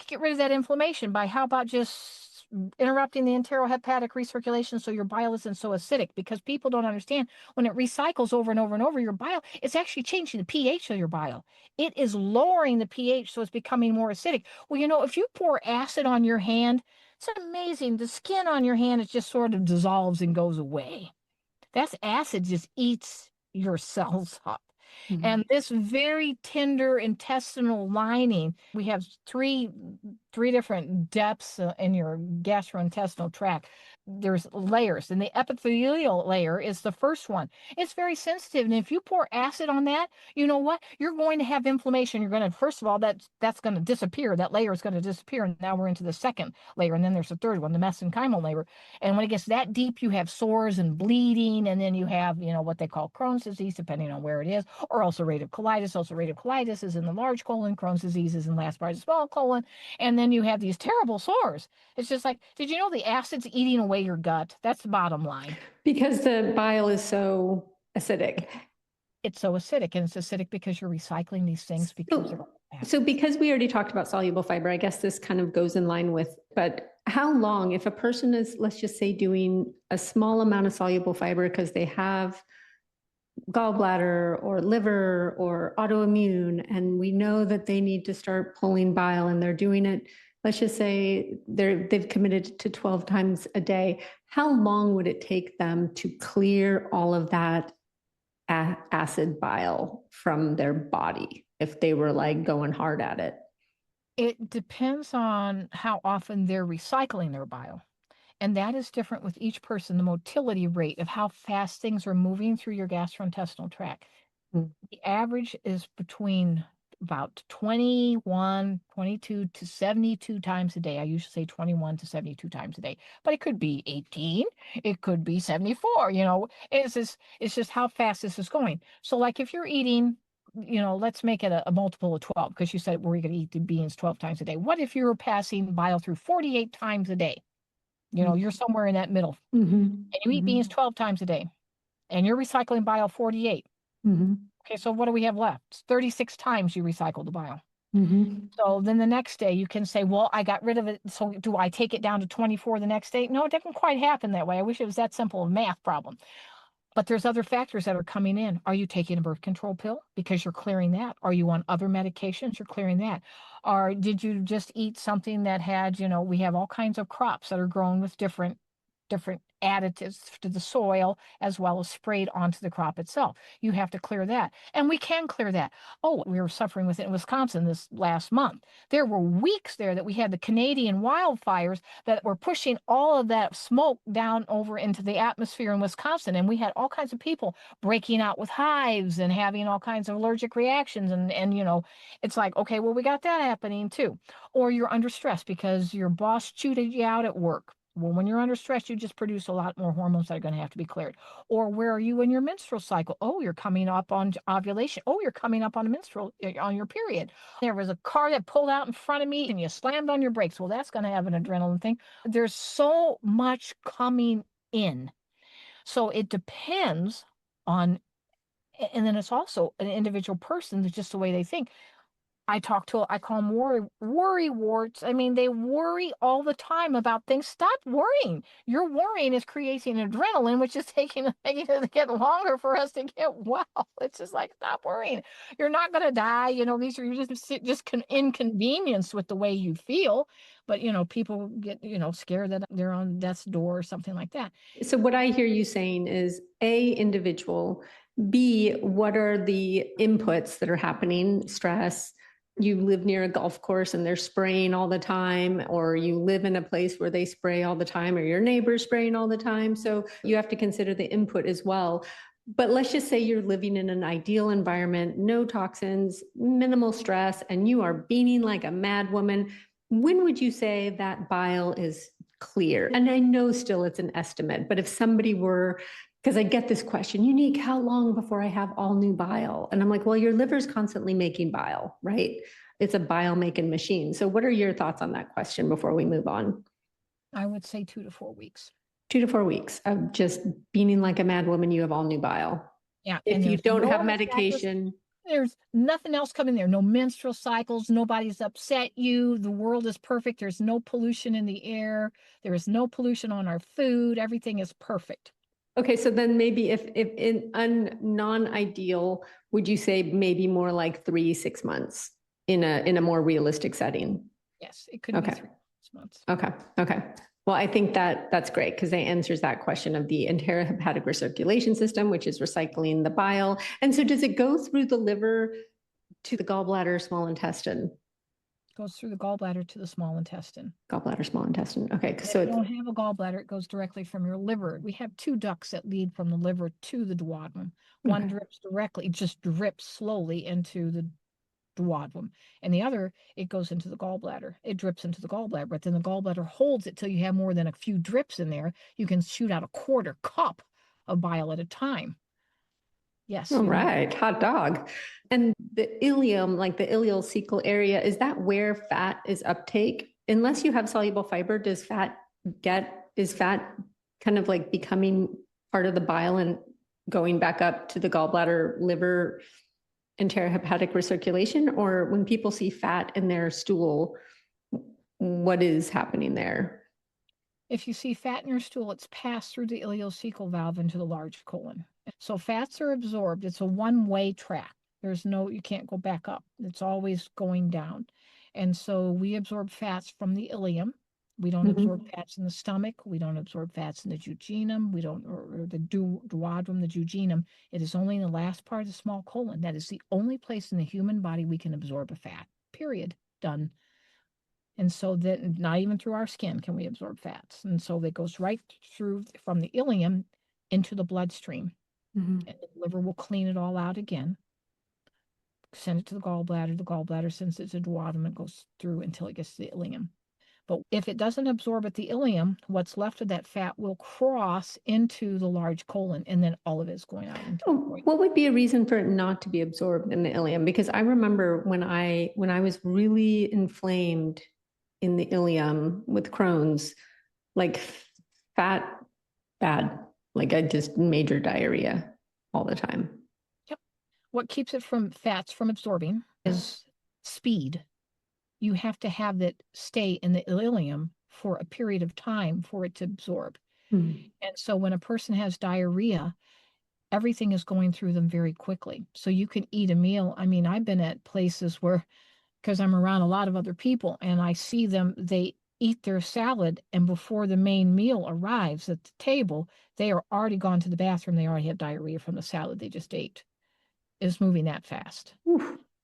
get rid of that inflammation by, how about just interrupting the enterohepatic recirculation so your bile isn't so acidic? Because people don't understand, when it recycles over and over and over, your bile, it's actually changing the pH of your bile. It is lowering the pH, so it's becoming more acidic. Well, if you pour acid on your hand, it's amazing. The skin on your hand, it just sort of dissolves and goes away. That's acid just eats your cells up. Mm-hmm. And this very tender intestinal lining, we have three different depths in your gastrointestinal tract. There's layers, and the epithelial layer is the first one. It's very sensitive, and if you pour acid on that, you know what? You're going to have inflammation. You're going to, first of all, that's going to disappear. That layer is going to disappear, and now we're into the second layer, and then there's the third one, the mesenchymal layer. And when it gets that deep, you have sores and bleeding, and then you have, what they call Crohn's disease, depending on where it is, or ulcerative colitis. Ulcerative colitis is in the large colon. Crohn's disease is in the last part of the small colon, and then you have these terrible sores. It's just like, did you know the acid's eating away your gut? That's the bottom line. Because the bile is so acidic. It's so acidic, and it's acidic because you're recycling these things because So because we already talked about soluble fiber, I guess this kind of goes in line with, but how long, if a person is, let's just say, doing a small amount of soluble fiber because they have gallbladder or liver or autoimmune, and we know that they need to start pulling bile, and they're doing it, let's just say they've committed to 12 times a day, how long would it take them to clear all of that acid bile from their body if they were like going hard at it? It depends on how often they're recycling their bile. And that is different with each person, the motility rate of how fast things are moving through your gastrointestinal tract. Mm. The average is between about 22 to 72 times a day. I usually say 21 to 72 times a day, but it could be 18, it could be 74, it's just how fast this is going. So like if you're eating, let's make it a multiple of 12, because you said we're going to eat the beans 12 times a day. What if you're passing bile through 48 times a day? You're somewhere in that middle. Mm-hmm. And you eat beans 12 times a day, and you're recycling bile 48. Mm-hmm. Okay, so what do we have left? It's 36 times you recycle the bile. Mm-hmm. So then the next day you can say, well, I got rid of it. So do I take it down to 24 the next day? No, it doesn't quite happen that way. I wish it was that simple, a math problem. But there's other factors that are coming in. Are you taking a birth control pill? Because you're clearing that. Are you on other medications? You're clearing that. Or did you just eat something that had, we have all kinds of crops that are grown with different additives to the soil, as well as sprayed onto the crop itself. You have to clear that. And we can clear that. Oh, we were suffering with it in Wisconsin this last month. There were weeks there that we had the Canadian wildfires that were pushing all of that smoke down over into the atmosphere in Wisconsin. And we had all kinds of people breaking out with hives and having all kinds of allergic reactions. And it's like, okay, well, we got that happening too. Or you're under stress because your boss chewed you out at work. Well, when you're under stress, you just produce a lot more hormones that are going to have to be cleared. Or where are you in your menstrual cycle? Oh, you're coming up on ovulation. Oh, you're coming up on a menstrual on your period. There was a car that pulled out in front of me and you slammed on your brakes. Well, that's going to have an adrenaline thing. There's so much coming in. So it depends on, and then it's also an individual person, that's just the way they think. I call them worry warts. I mean, they worry all the time about things. Stop worrying. Your worrying is creating adrenaline, which is making it get longer for us to get well. It's just like, stop worrying. You're not going to die. These are just inconvenienced with the way you feel. But, people get, scared that they're on death's door or something like that. So what I hear you saying is A, individual, B, what are the inputs that are happening, stress. You live near a golf course and they're spraying all the time, or you live in a place where they spray all the time, or your neighbor's spraying all the time. So you have to consider the input as well. But let's just say you're living in an ideal environment, no toxins, minimal stress, and you are beaming like a mad woman. When would you say that bile is clear? And I know still it's an estimate, but if somebody were, because I get this question, Unique, how long before I have all new bile? And I'm like, well, your liver's constantly making bile, right? It's a bile making machine. So what are your thoughts on that question before we move on? I would say 2 to 4 weeks. 2 to 4 weeks of just beaming like a mad woman, you have all new bile. Yeah. If you don't have medication. There's nothing else coming there. No menstrual cycles. Nobody's upset you. The world is perfect. There's no pollution in the air. There is no pollution on our food. Everything is perfect. Okay, so then maybe if in non-ideal, would you say maybe more like 3-6 months in a more realistic setting? Yes, it could be 3 months. Okay. Well, I think that's great because it answers that question of the enterohepatic recirculation system, which is recycling the bile. And so does it go through the liver to the gallbladder, small intestine? Goes through the gallbladder to the small intestine. Gallbladder, small intestine. Okay, so if you don't have a gallbladder, it goes directly from your liver. We have 2 ducts that lead from the liver to the duodenum. One drips directly, just drips slowly into the duodenum, and the other, it goes into the gallbladder. It drips into the gallbladder, but then the gallbladder holds it till you have more than a few drips in there. You can shoot out a 1/4 cup of bile at a time. Yes. All right, hot dog. And the ileum, like the ileocecal area, is that where fat is uptake? Unless you have soluble fiber, is fat kind of like becoming part of the bile and going back up to the gallbladder, liver, enterohepatic recirculation? Or when people see fat in their stool, what is happening there? If you see fat in your stool, it's passed through the ileocecal valve into the large colon. So fats are absorbed. It's a one-way track. You can't go back up. It's always going down. And so we absorb fats from the ileum. We don't absorb fats in the stomach. We don't absorb fats in the jejunum. Or the duodenum, the jejunum. It is only in the last part of the small colon. That is the only place in the human body we can absorb a fat. Period. Done. And so that not even through our skin can we absorb fats. And so it goes right through from the ileum into the bloodstream. And the liver will clean it all out again. Send it to the gallbladder. The gallbladder sends it to the duodenum and goes through until it gets to the ileum. But if it doesn't absorb at the ileum, what's left of that fat will cross into the large colon, and then all of it is going out. What would be a reason for it not to be absorbed in the ileum? Because I remember when I was really inflamed in the ileum with Crohn's, like fat, bad. Like I just major diarrhea all the time. Yep. What keeps fats from absorbing is speed. You have to have that stay in the ileum for a period of time for it to absorb. And so when a person has diarrhea, everything is going through them very quickly. So you can eat a meal. I mean, I've been at places where, because I'm around a lot of other people, and I see them, they eat their salad, and before the main meal arrives at the table, they are already gone to the bathroom. They already have diarrhea from the salad they just ate. It's moving that fast.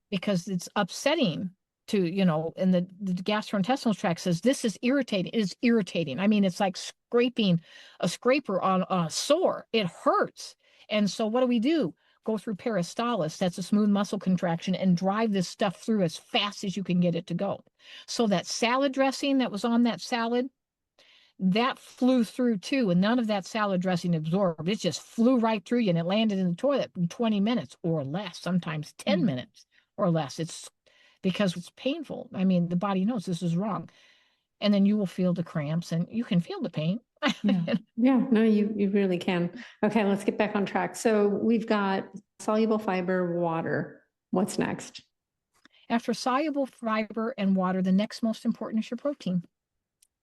Because it's upsetting to, and the gastrointestinal tract says, this is irritating. It is irritating. I mean, it's like scraping a scraper on a sore. It hurts. And so what do? Go through peristalsis, that's a smooth muscle contraction, and drive this stuff through as fast as you can get it to go. So that salad dressing that was on that salad, that flew through too, and none of that salad dressing absorbed. It just flew right through you, and it landed in the toilet in 20 minutes or less, sometimes 10 Mm. minutes or less. It's because it's painful. I mean, the body knows this is wrong. And then you will feel the cramps and you can feel the pain. Yeah. Yeah. No, you really can. Okay, let's get back on track. So we've got soluble fiber, water. What's next? After soluble fiber and water, the next most important is your protein.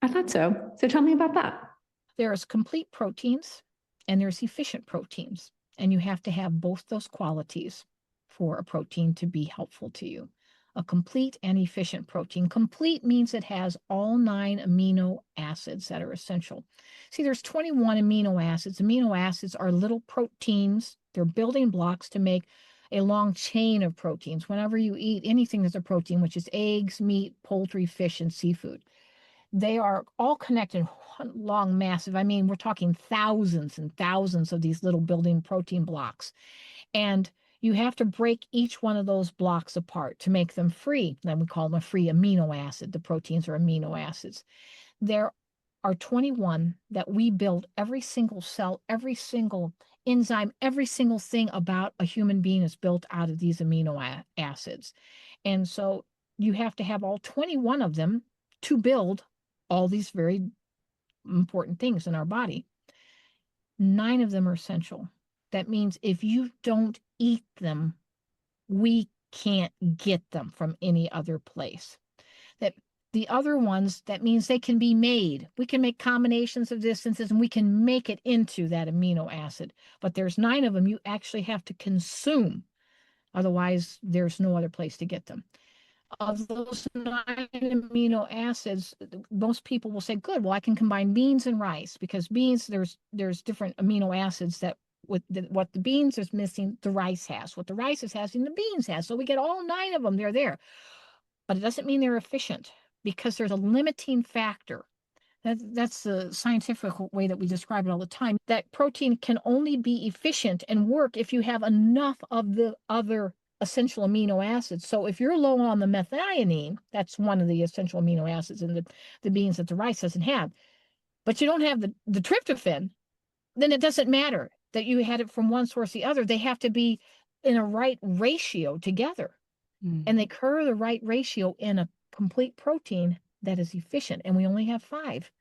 I thought so. So tell me about that. There's complete proteins and there's efficient proteins. And you have to have both those qualities for a protein to be helpful to you. A complete and efficient protein. Complete means it has all 9 amino acids that are essential. See, there's 21 amino acids. Amino acids are little proteins. They're building blocks to make a long chain of proteins. Whenever you eat anything that's a protein, which is eggs, meat, poultry, fish, and seafood, they are all connected, long, massive. I mean, we're talking thousands and thousands of these little building protein blocks. And you have to break each one of those blocks apart to make them free. Then we call them a free amino acid. The proteins are amino acids. There are 21 that we build. Every single cell, every single enzyme, every single thing about a human being is built out of these amino acids. And so you have to have all 21 of them to build all these very important things in our body. 9 of them are essential. That means if you don't eat them, we can't get them from any other place. That the other ones, that means they can be made. We can make combinations of this and this, and we can make it into that amino acid. But there's 9 of them you actually have to consume. Otherwise, there's no other place to get them. Of those 9 amino acids, most people will say, good, well, I can combine beans and rice, because beans, there's different amino acids that what the beans is missing, the rice has. What the rice is having, the beans has. So we get all 9 of them, they're there. But it doesn't mean they're efficient, because there's a limiting factor. That's the scientific way that we describe it all the time. That protein can only be efficient and work if you have enough of the other essential amino acids. So if you're low on the methionine, that's one of the essential amino acids in the beans that the rice doesn't have, but you don't have the tryptophan, then it doesn't matter that you had it from one source or the other. They have to be in a right ratio together. And they occur the right ratio in a complete protein that is efficient. And we only have 5: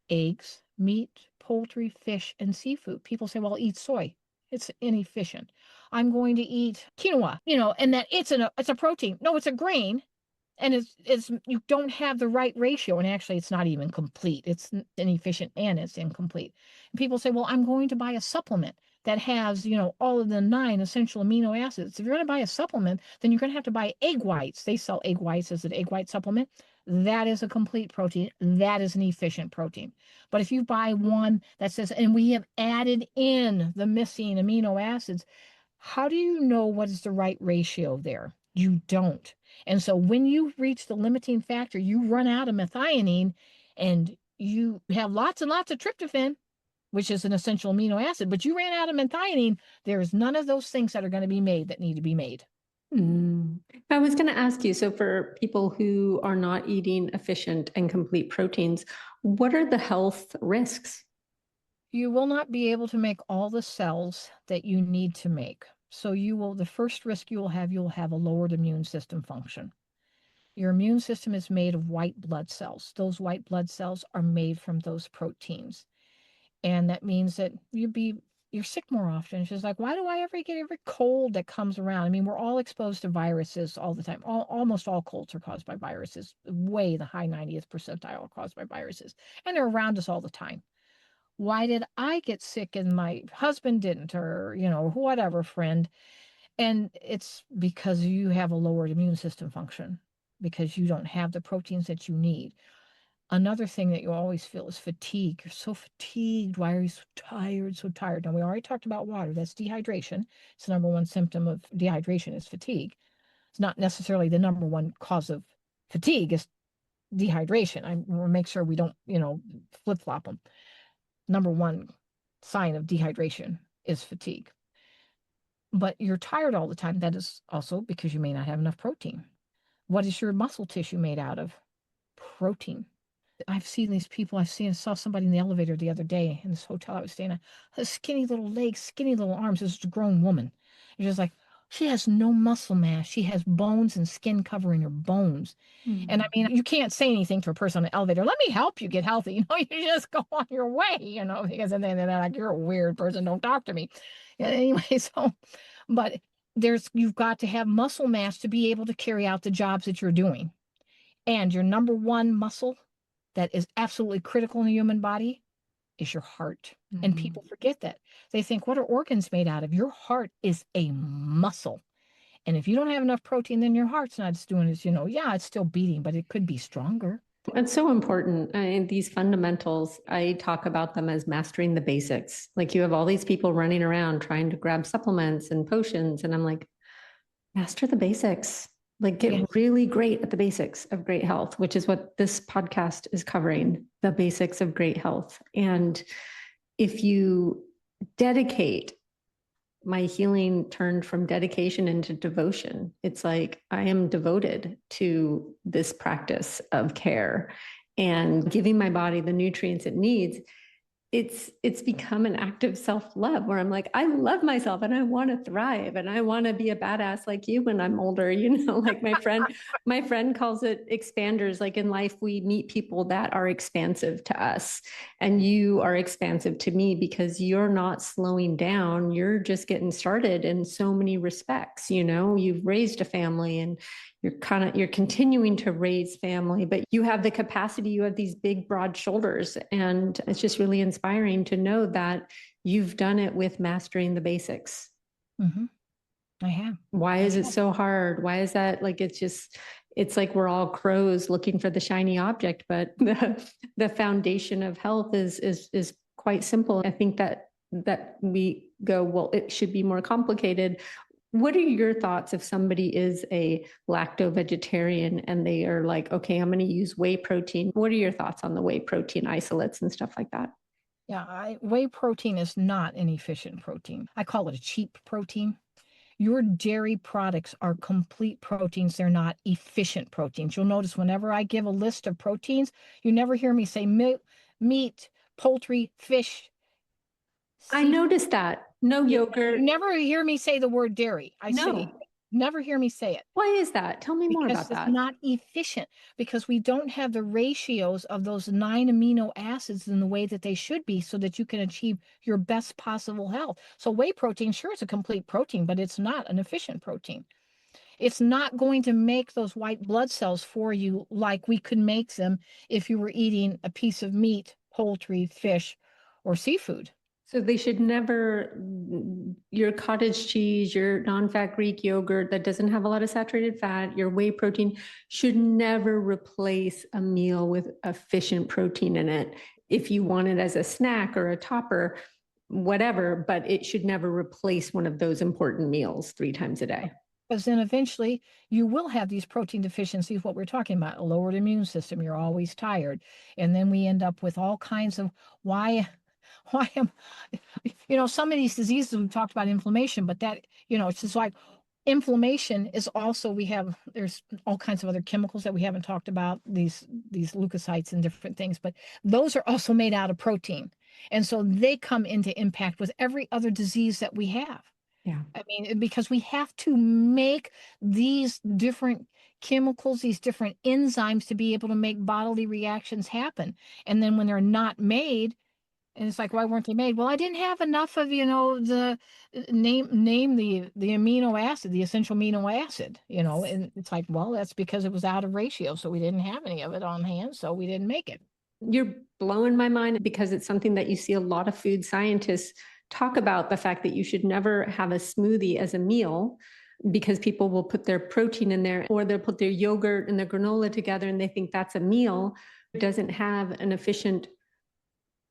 eggs, meat, poultry, fish, and seafood. People say, well, eat soy. It's inefficient. I'm going to eat quinoa, and that it's a protein. No, it's a grain. And it's you don't have the right ratio, and actually it's not even complete. It's inefficient and it's incomplete. And people say, well, I'm going to buy a supplement that has all of the 9 essential amino acids. If you're going to buy a supplement, then you're going to have to buy egg whites. They sell egg whites as an egg white supplement. That is a complete protein. That is an efficient protein. But if you buy one that says, and we have added in the missing amino acids, how do you know what is the right ratio there? You don't. And so when you reach the limiting factor, you run out of methionine and you have lots and lots of tryptophan, which is an essential amino acid, but you ran out of methionine. There's none of those things that are going to be made that need to be made. I was going to ask you, so for people who are not eating efficient and complete proteins, what are the health risks? You will not be able to make all the cells that you need to make. So the first risk you'll have a lowered immune system function. Your immune system is made of white blood cells. Those white blood cells are made from those proteins. And that means that you're sick more often. She's like, why do I ever get every cold that comes around? I mean, we're all exposed to viruses all the time. Almost all colds are caused by viruses. Way the high 90th percentile are caused by viruses. And they're around us all the time. Why did I get sick and my husband didn't, or, whatever, friend? And it's because you have a lowered immune system function, because you don't have the proteins that you need. Another thing that you always feel is fatigue. You're so fatigued. Why are you so tired? So tired. Now, we already talked about water. That's dehydration. It's the number one symptom of dehydration is fatigue. It's not necessarily the number one cause of fatigue is dehydration. I want to make sure we don't, flip-flop them. Number one sign of dehydration is fatigue. But you're tired all the time. That is also because you may not have enough protein. What is your muscle tissue made out of? Protein. I've seen these people. Saw somebody in the elevator the other day in this hotel I was staying at. Her skinny little legs, skinny little arms. This is a grown woman. It's just like she has no muscle mass. She has bones and skin covering her bones. And I Mm. mean, you can't say anything to a person on the elevator. Let me help you get healthy. You just go on your way. Because then they're like, you're a weird person. Don't talk to me. Anyway, but you've got to have muscle mass to be able to carry out the jobs that you're doing. And your number one muscle that is absolutely critical in the human body is your heart. And Mhm. people forget that. They think, what are organs made out of? Your heart is a muscle. And if you don't have enough protein, then your heart's not just doing its, yeah, it's still beating, but it could be stronger. It's so important. These fundamentals, I talk about them as mastering the basics. Like you have all these people running around trying to grab supplements and potions. And I'm like, master the basics. Like get Yes. really great at the basics of great health, which is what this podcast is covering, the basics of great health. And if you dedicate, my healing turned from dedication into devotion. It's like I am devoted to this practice of care and giving my body the nutrients it needs. It's become an act of self-love where I'm like, I love myself and I want to thrive and I want to be a badass like you when I'm older. Like my friend calls it expanders. Like in life, we meet people that are expansive to us, and you are expansive to me because you're not slowing down. You're just getting started in so many respects. You've raised a family and you're continuing to raise family, but you have the capacity, you have these big broad shoulders, and it's just really inspiring to know that you've done it with mastering the basics. Mm-hmm. I have. Why is it so hard? Why is that? Like it's like we're all crows looking for the shiny object, but the foundation of health is quite simple. I think that we go, well, it should be more complicated. What are your thoughts if somebody is a lacto vegetarian and they are like, okay, I'm going to use whey protein? What are your thoughts on the whey protein isolates and stuff like that? Yeah, whey protein is not an efficient protein. I call it a cheap protein. Your dairy products are complete proteins. They're not efficient proteins. You'll notice whenever I give a list of proteins, you never hear me say meat, poultry, fish, I seafood. noticed that. No You yogurt. never hear me say the word dairy. I say, No. never hear me say it Why is that? Tell me more because about it's that. not efficient, because we don't have the ratios of those 9 amino acids in the way that they should be so that you can achieve your best possible health. So whey protein, sure, it's a complete protein, but it's not an efficient protein. It's not going to make those white blood cells for you like we could make them if you were eating a piece of meat, poultry, fish, or seafood. So they should never, your cottage cheese, your non-fat Greek yogurt that doesn't have a lot of saturated fat, your whey protein should never replace a meal with efficient protein in it. If you want it as a snack or a topper, whatever, but it should never replace one of those important meals 3 times a day. Because then eventually you will have these protein deficiencies, what we're talking about, a lowered immune system. You're always tired. And then we end up with all kinds of why, why am, some of these diseases we've talked about inflammation, but that, it's just like inflammation is also, there's all kinds of other chemicals that we haven't talked about, these leukocytes and different things, but those are also made out of protein. And so they come into impact with every other disease that we have. Yeah. I mean, because we have to make these different chemicals, these different enzymes to be able to make bodily reactions happen. And then when they're not made, and it's like, why weren't they made? Well, I didn't have enough of, the name the amino acid, the essential amino acid, and it's like, well, that's because it was out of ratio. So we didn't have any of it on hand. So we didn't make it. You're blowing my mind because it's something that you see a lot of food scientists talk about, the fact that you should never have a smoothie as a meal because people will put their protein in there or they'll put their yogurt and their granola together and they think that's a meal. It doesn't have an efficient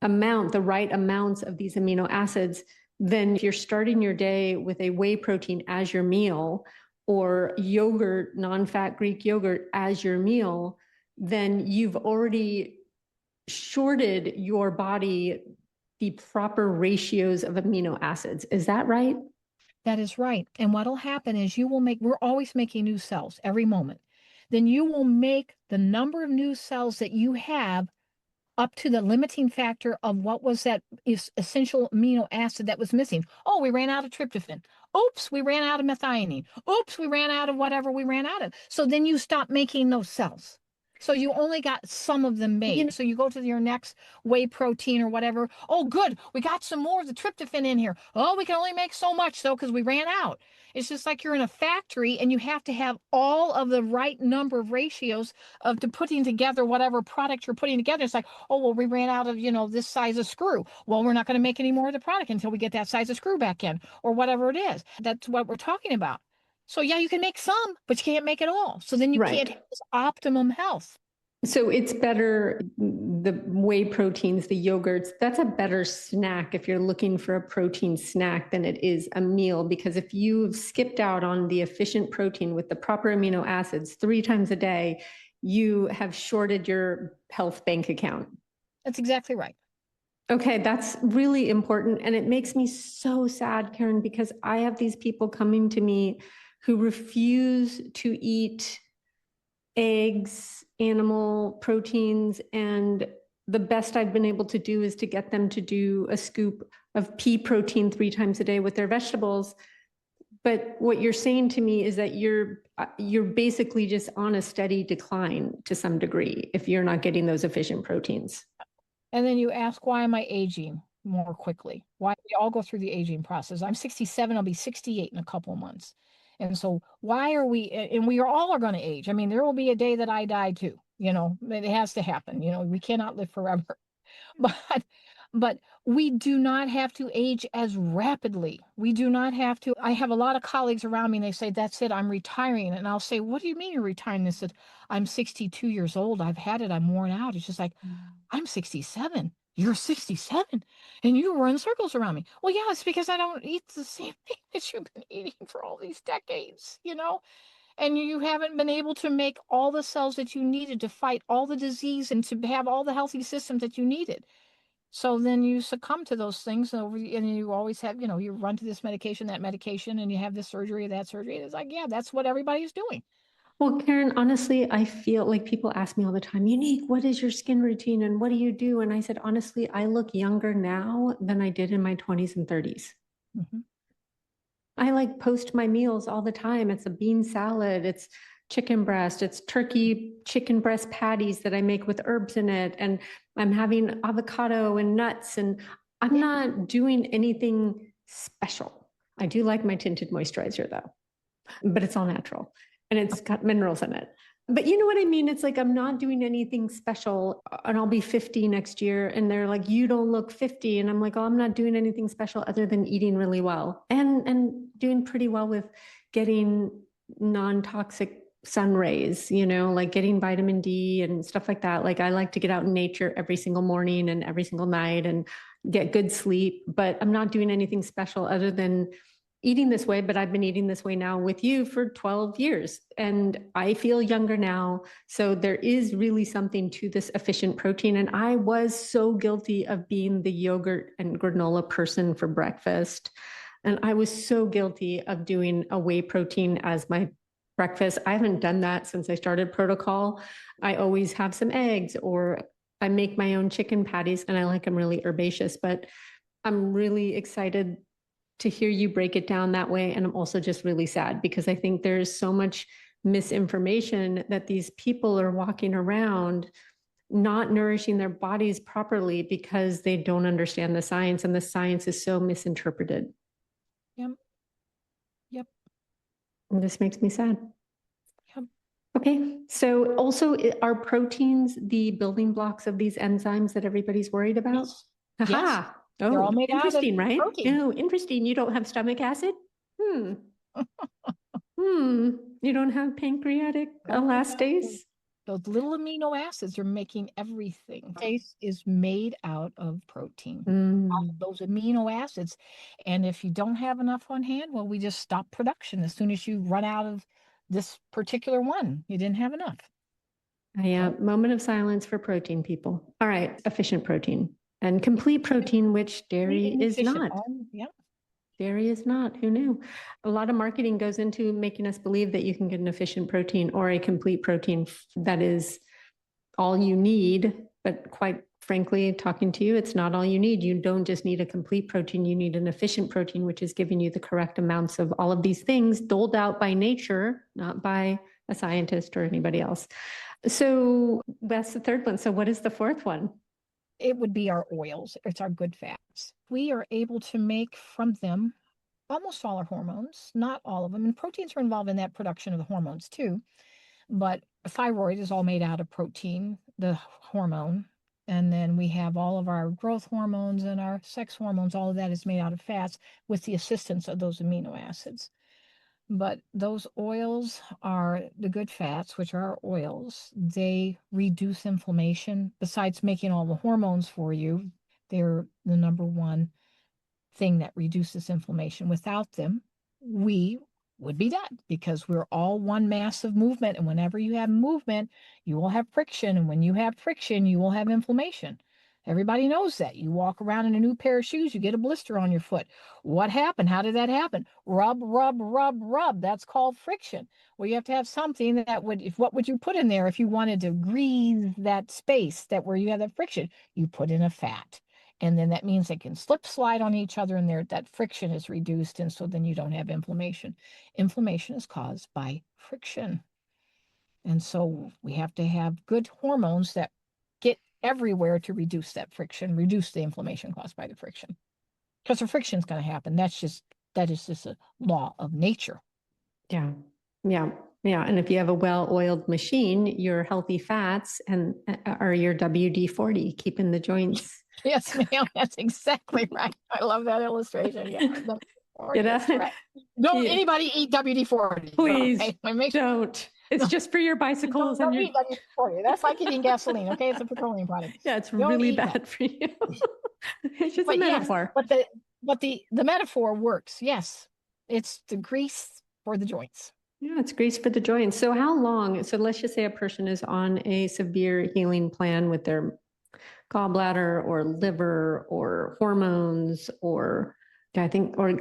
amount, the right amounts of these amino acids. Then if you're starting your day with a whey protein as your meal or yogurt, non-fat Greek yogurt as your meal, then you've already shorted your body the proper ratios of amino acids. Is that right? That is right. And what'll happen is we're always making new cells every moment. Then you will make the number of new cells that you have up to the limiting factor of what was that essential amino acid that was missing. Oh, we ran out of tryptophan. Oops, we ran out of methionine. Oops, we ran out of whatever we ran out of. So then you stop making those cells. So you only got some of them made. So you go to your next whey protein or whatever. Oh, good. We got some more of the tryptophan in here. Oh, we can only make so much though because we ran out. It's just like you're in a factory and you have to have all of the right number of ratios of to putting together whatever product you're putting together. It's like, oh, well, we ran out of, this size of screw. Well, we're not going to make any more of the product until we get that size of screw back in or whatever it is. That's what we're talking about. So yeah, you can make some, but you can't make it all. So then you can't have this optimum health. So it's better, the whey proteins, the yogurts, that's a better snack if you're looking for a protein snack than it is a meal. Because if you've skipped out on the efficient protein with the proper amino acids 3 times a day, you have shorted your health bank account. That's exactly right. Okay, that's really important. And it makes me so sad, Karen, because I have these people coming to me who refuse to eat eggs, animal proteins, and the best I've been able to do is to get them to do a scoop of pea protein 3 times a day with their vegetables. But what you're saying to me is that you're basically just on a steady decline to some degree if you're not getting those efficient proteins. And then you ask, why am I aging more quickly? Why we all go through the aging process? I'm 67, I'll be 68 in a couple of months. And so why are we, and we are all are going to age. I mean, there will be a day that I die too, it has to happen. We cannot live forever, but we do not have to age as rapidly. We do not have to. I have a lot of colleagues around me and they say, that's it, I'm retiring. And I'll say, what do you mean you're retiring? They said, I'm 62 years old. I've had it. I'm worn out. It's just like, I'm 67. You're 67 and you run circles around me. Well, yeah, it's because I don't eat the same thing that you've been eating for all these decades, and you haven't been able to make all the cells that you needed to fight all the disease and to have all the healthy systems that you needed. So then you succumb to those things and you always have, you run to this medication, that medication, and you have this surgery, that surgery. It's like, yeah, that's what everybody's doing. Well, Karen, honestly, I feel like people ask me all the time, Unique, what is your skin routine and what do you do? And I said, honestly, I look younger now than I did in my 20s and 30s. Mm-hmm. I post my meals all the time. It's a bean salad. It's chicken breast. It's turkey chicken breast patties that I make with herbs in it. And I'm having avocado and nuts. And I'm not doing anything special. I do like my tinted moisturizer though, but it's all natural. And it's got minerals in it. But you know what I mean? It's like, I'm not doing anything special and I'll be 50 next year. And they're like, you don't look 50. And I'm like, oh, I'm not doing anything special other than eating really well and doing pretty well with getting non-toxic sun rays, like getting vitamin D and stuff like that. Like I like to get out in nature every single morning and every single night and get good sleep, but I'm not doing anything special other than eating this way, but I've been eating this way now with you for 12 years and I feel younger now. So there is really something to this efficient protein. And I was so guilty of being the yogurt and granola person for breakfast. And I was so guilty of doing a whey protein as my breakfast. I haven't done that since I started Protocol. I always have some eggs or I make my own chicken patties and I like them really herbaceous, but I'm really excited to hear you break it down that way. And I'm also just really sad because I think there's so much misinformation that these people are walking around not nourishing their bodies properly because they don't understand the science and the science is so misinterpreted. Yep. And this makes me sad. Yep. Okay. So also are proteins the building blocks of these enzymes that everybody's worried about? Yes. Aha. Yes. Oh, they're all made interesting, out of right? protein. Oh, interesting. You don't have stomach acid? You don't have pancreatic elastase? Those little amino acids are making everything. Taste is made out of protein, those amino acids. And if you don't have enough on hand, well, we just stop production as soon as you run out of this particular one. You didn't have enough. Yeah, moment of silence for protein, people. All right, efficient protein. And complete protein, which dairy is not. Yeah. Dairy is not. Who knew? A lot of marketing goes into making us believe that you can get an efficient protein or a complete protein that is all you need, but quite frankly, talking to you, it's not all you need. You don't just need a complete protein. You need an efficient protein, which is giving you the correct amounts of all of these things doled out by nature, not by a scientist or anybody else. So that's the third one. So what is the fourth one? It would be our oils. It's our good fats. We are able to make from them almost all our hormones, not all of them. And proteins are involved in that production of the hormones too. But thyroid is all made out of protein, the hormone. And then we have all of our growth hormones and our sex hormones. All of that is made out of fats with the assistance of those amino acids. But those oils are the good fats, which are our oils. They reduce inflammation. Besides making all the hormones for you, they're the number one thing that reduces inflammation. Without them, we would be dead because we're all one mass of movement. And whenever you have movement, you will have friction. And when you have friction, you will have inflammation. Everybody knows that. You walk around in a new pair of shoes, you get a blister on your foot. What happened? How did that happen? Rub, rub, rub, rub. That's called friction. Well, you have to have something that would, if what would you put in there if you wanted to grease that space that where you have that friction? You put in a fat. And then that means they can slip slide on each other and there that friction is reduced. And so then you don't have inflammation. Inflammation is caused by friction. And so we have to have good hormones that get everywhere to reduce that friction, reduce the inflammation caused by the friction. Because the friction is going to happen. That is just a law of nature. Yeah. Yeah. Yeah. And if you have a well-oiled machine, your healthy fats and are your WD-40, keeping the joints. Yes, ma'am. That's exactly right. I love that illustration. Yeah. Right. Don't anybody eat WD-40. Please okay? don't. It's just for your bicycles. Don't eat WD-40. That's like eating gasoline. Okay, it's a petroleum product. Yeah, it's really bad for you. It's just a metaphor. Yes, but the metaphor works. Yes, it's the grease for the joints. Yeah, it's grease for the joints. So how long? So let's just say a person is on a severe healing plan with their gallbladder or liver or hormones or I think or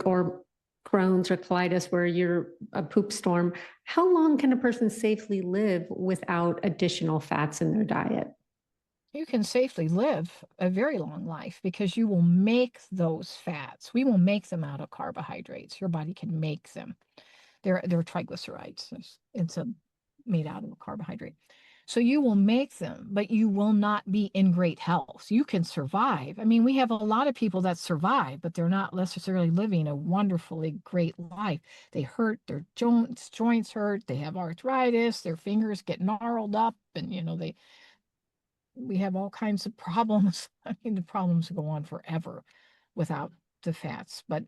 Crohn's or colitis where you're a poop storm. How long can a person safely live without additional fats in their diet? You can safely live a very long life because you will make those fats. We will make them out of carbohydrates. Your body can make them. They're triglycerides. It's made out of a carbohydrate. So you will make them, but you will not be in great health. You can survive. I mean, we have a lot of people that survive, but they're not necessarily living a wonderfully great life. They hurt, their joints hurt, they have arthritis, their fingers get gnarled up, and we have all kinds of problems. I mean, the problems go on forever without the fats. But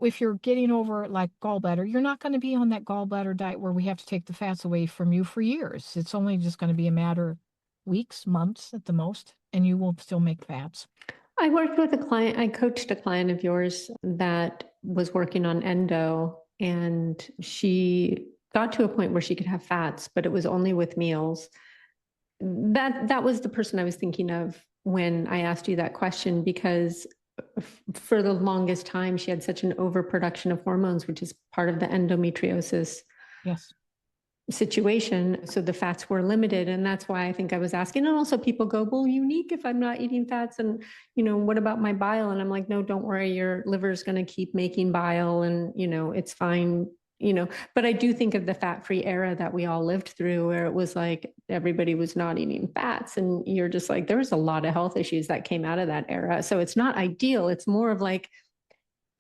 if you're getting over like gallbladder, you're not going to be on that gallbladder diet where we have to take the fats away from you for years. It's only just going to be a matter of weeks, months at the most, and you will still make fats. I worked with a client, I coached a client of yours that was working on endo, and she got to a point where she could have fats, but it was only with meals. That was the person I was thinking of when I asked you that question, because for the longest time, she had such an overproduction of hormones, which is part of the endometriosis situation. So the fats were limited. And that's why I think I was asking. And also people go, well, unique if I'm not eating fats. And, what about my bile? And I'm like, no, don't worry. Your liver is going to keep making bile and, it's fine. But I do think of the fat-free era that we all lived through where it was like everybody was not eating fats. And you're just like, there was a lot of health issues that came out of that era. So it's not ideal. It's more of like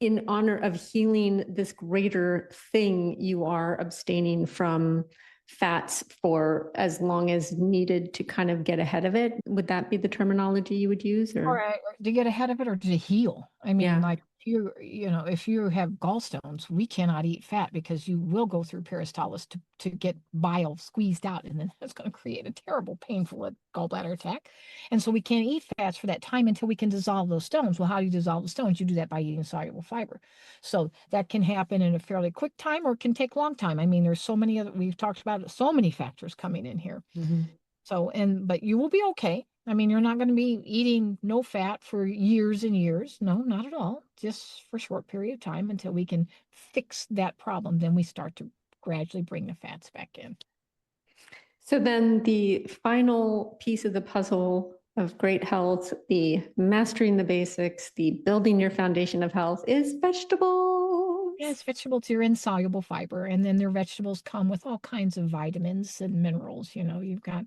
in honor of healing this greater thing, you are abstaining from fats for as long as needed to kind of get ahead of it. Would that be the terminology you would use? Or to get ahead of it or to heal? I mean, like if you have gallstones, we cannot eat fat because you will go through peristalsis to get bile squeezed out, and then it's going to create a terrible, painful gallbladder attack. And so we can't eat fats for that time until we can dissolve those stones. Well, how do you dissolve the stones? You do that by eating soluble fiber. So that can happen in a fairly quick time or it can take a long time. I mean, there's so many we've talked about so many factors coming in here. Mm-hmm. So, but you will be okay. I mean, you're not going to be eating no fat for years and years. No, not at all. Just for a short period of time until we can fix that problem. Then we start to gradually bring the fats back in. So then the final piece of the puzzle of great health, the mastering the basics, the building your foundation of health is vegetables. Yes, vegetables are insoluble fiber, and then their vegetables come with all kinds of vitamins and minerals. You've got,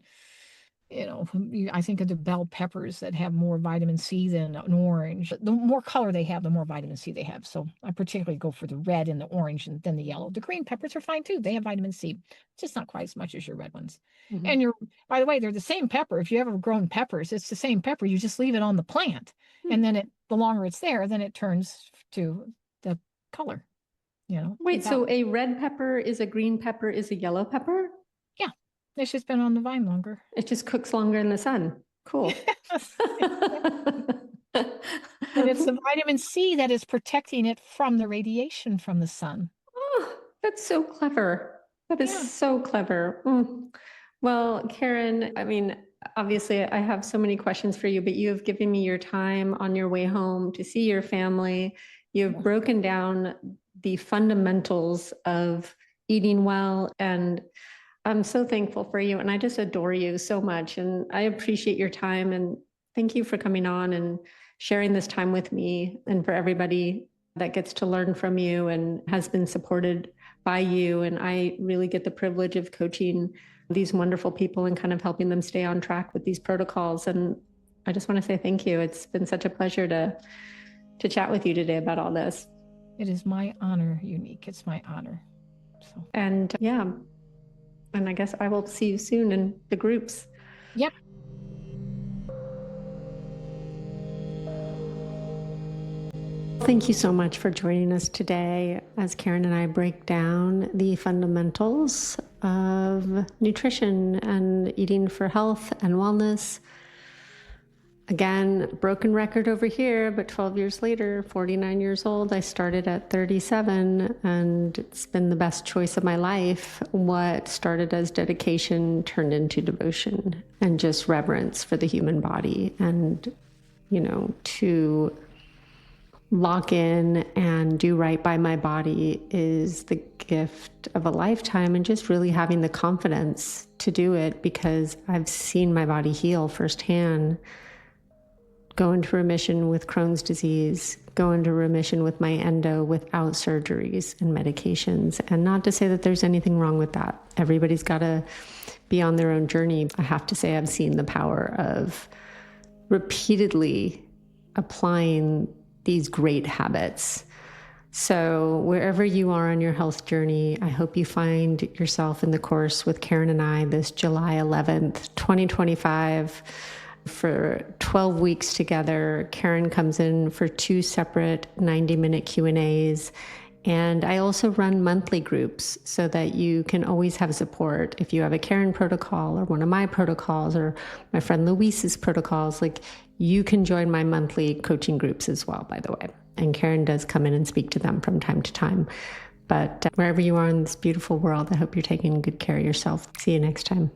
I think of the bell peppers that have more vitamin C than an orange. The more color they have, the more vitamin C they have. So I particularly go for the red and the orange and then the yellow. The green peppers are fine too. They have vitamin C, just not quite as much as your red ones. Mm-hmm. And by the way, they're the same pepper. If you ever grown peppers, it's the same pepper. You just leave it on the plant, and then the longer it's there, then it turns to the color. Wait, so a red pepper is a green pepper is a yellow pepper? Yeah. It's just been on the vine longer. It just cooks longer in the sun. Cool. And it's the vitamin C that is protecting it from the radiation from the sun. Oh, that's so clever. That is so clever. Well, Karen, I mean, obviously I have so many questions for you, but you have given me your time on your way home to see your family. You've broken down the fundamentals of eating well, and I'm so thankful for you, and I just adore you so much, and I appreciate your time, and thank you for coming on and sharing this time with me, and for everybody that gets to learn from you and has been supported by you. And I really get the privilege of coaching these wonderful people and kind of helping them stay on track with these protocols. And I just want to say thank you. It's been such a pleasure to chat with you today about all this. It is my honor, Unique. It's my honor. And I guess I will see you soon in the groups. Yep. Thank you so much for joining us today as Karen and I break down the fundamentals of nutrition and eating for health and wellness. Again, broken record over here, but 12 years later, 49 years old, I started at 37, and it's been the best choice of my life. What started as dedication turned into devotion and just reverence for the human body, and, to lock in and do right by my body is the gift of a lifetime, and just really having the confidence to do it because I've seen my body heal firsthand. Go into remission with Crohn's disease, go into remission with my endo without surgeries and medications. And not to say that there's anything wrong with that. Everybody's got to be on their own journey. I have to say I've seen the power of repeatedly applying these great habits. So wherever you are on your health journey, I hope you find yourself in the course with Karen and I this July 11th, 2025. For 12 weeks together. Karen comes in for 2 separate 90-minute Q&As. And I also run monthly groups so that you can always have support. If you have a Karen protocol or one of my protocols or my friend Louise's protocols, you can join my monthly coaching groups as well, by the way. And Karen does come in and speak to them from time to time. But wherever you are in this beautiful world, I hope you're taking good care of yourself. See you next time.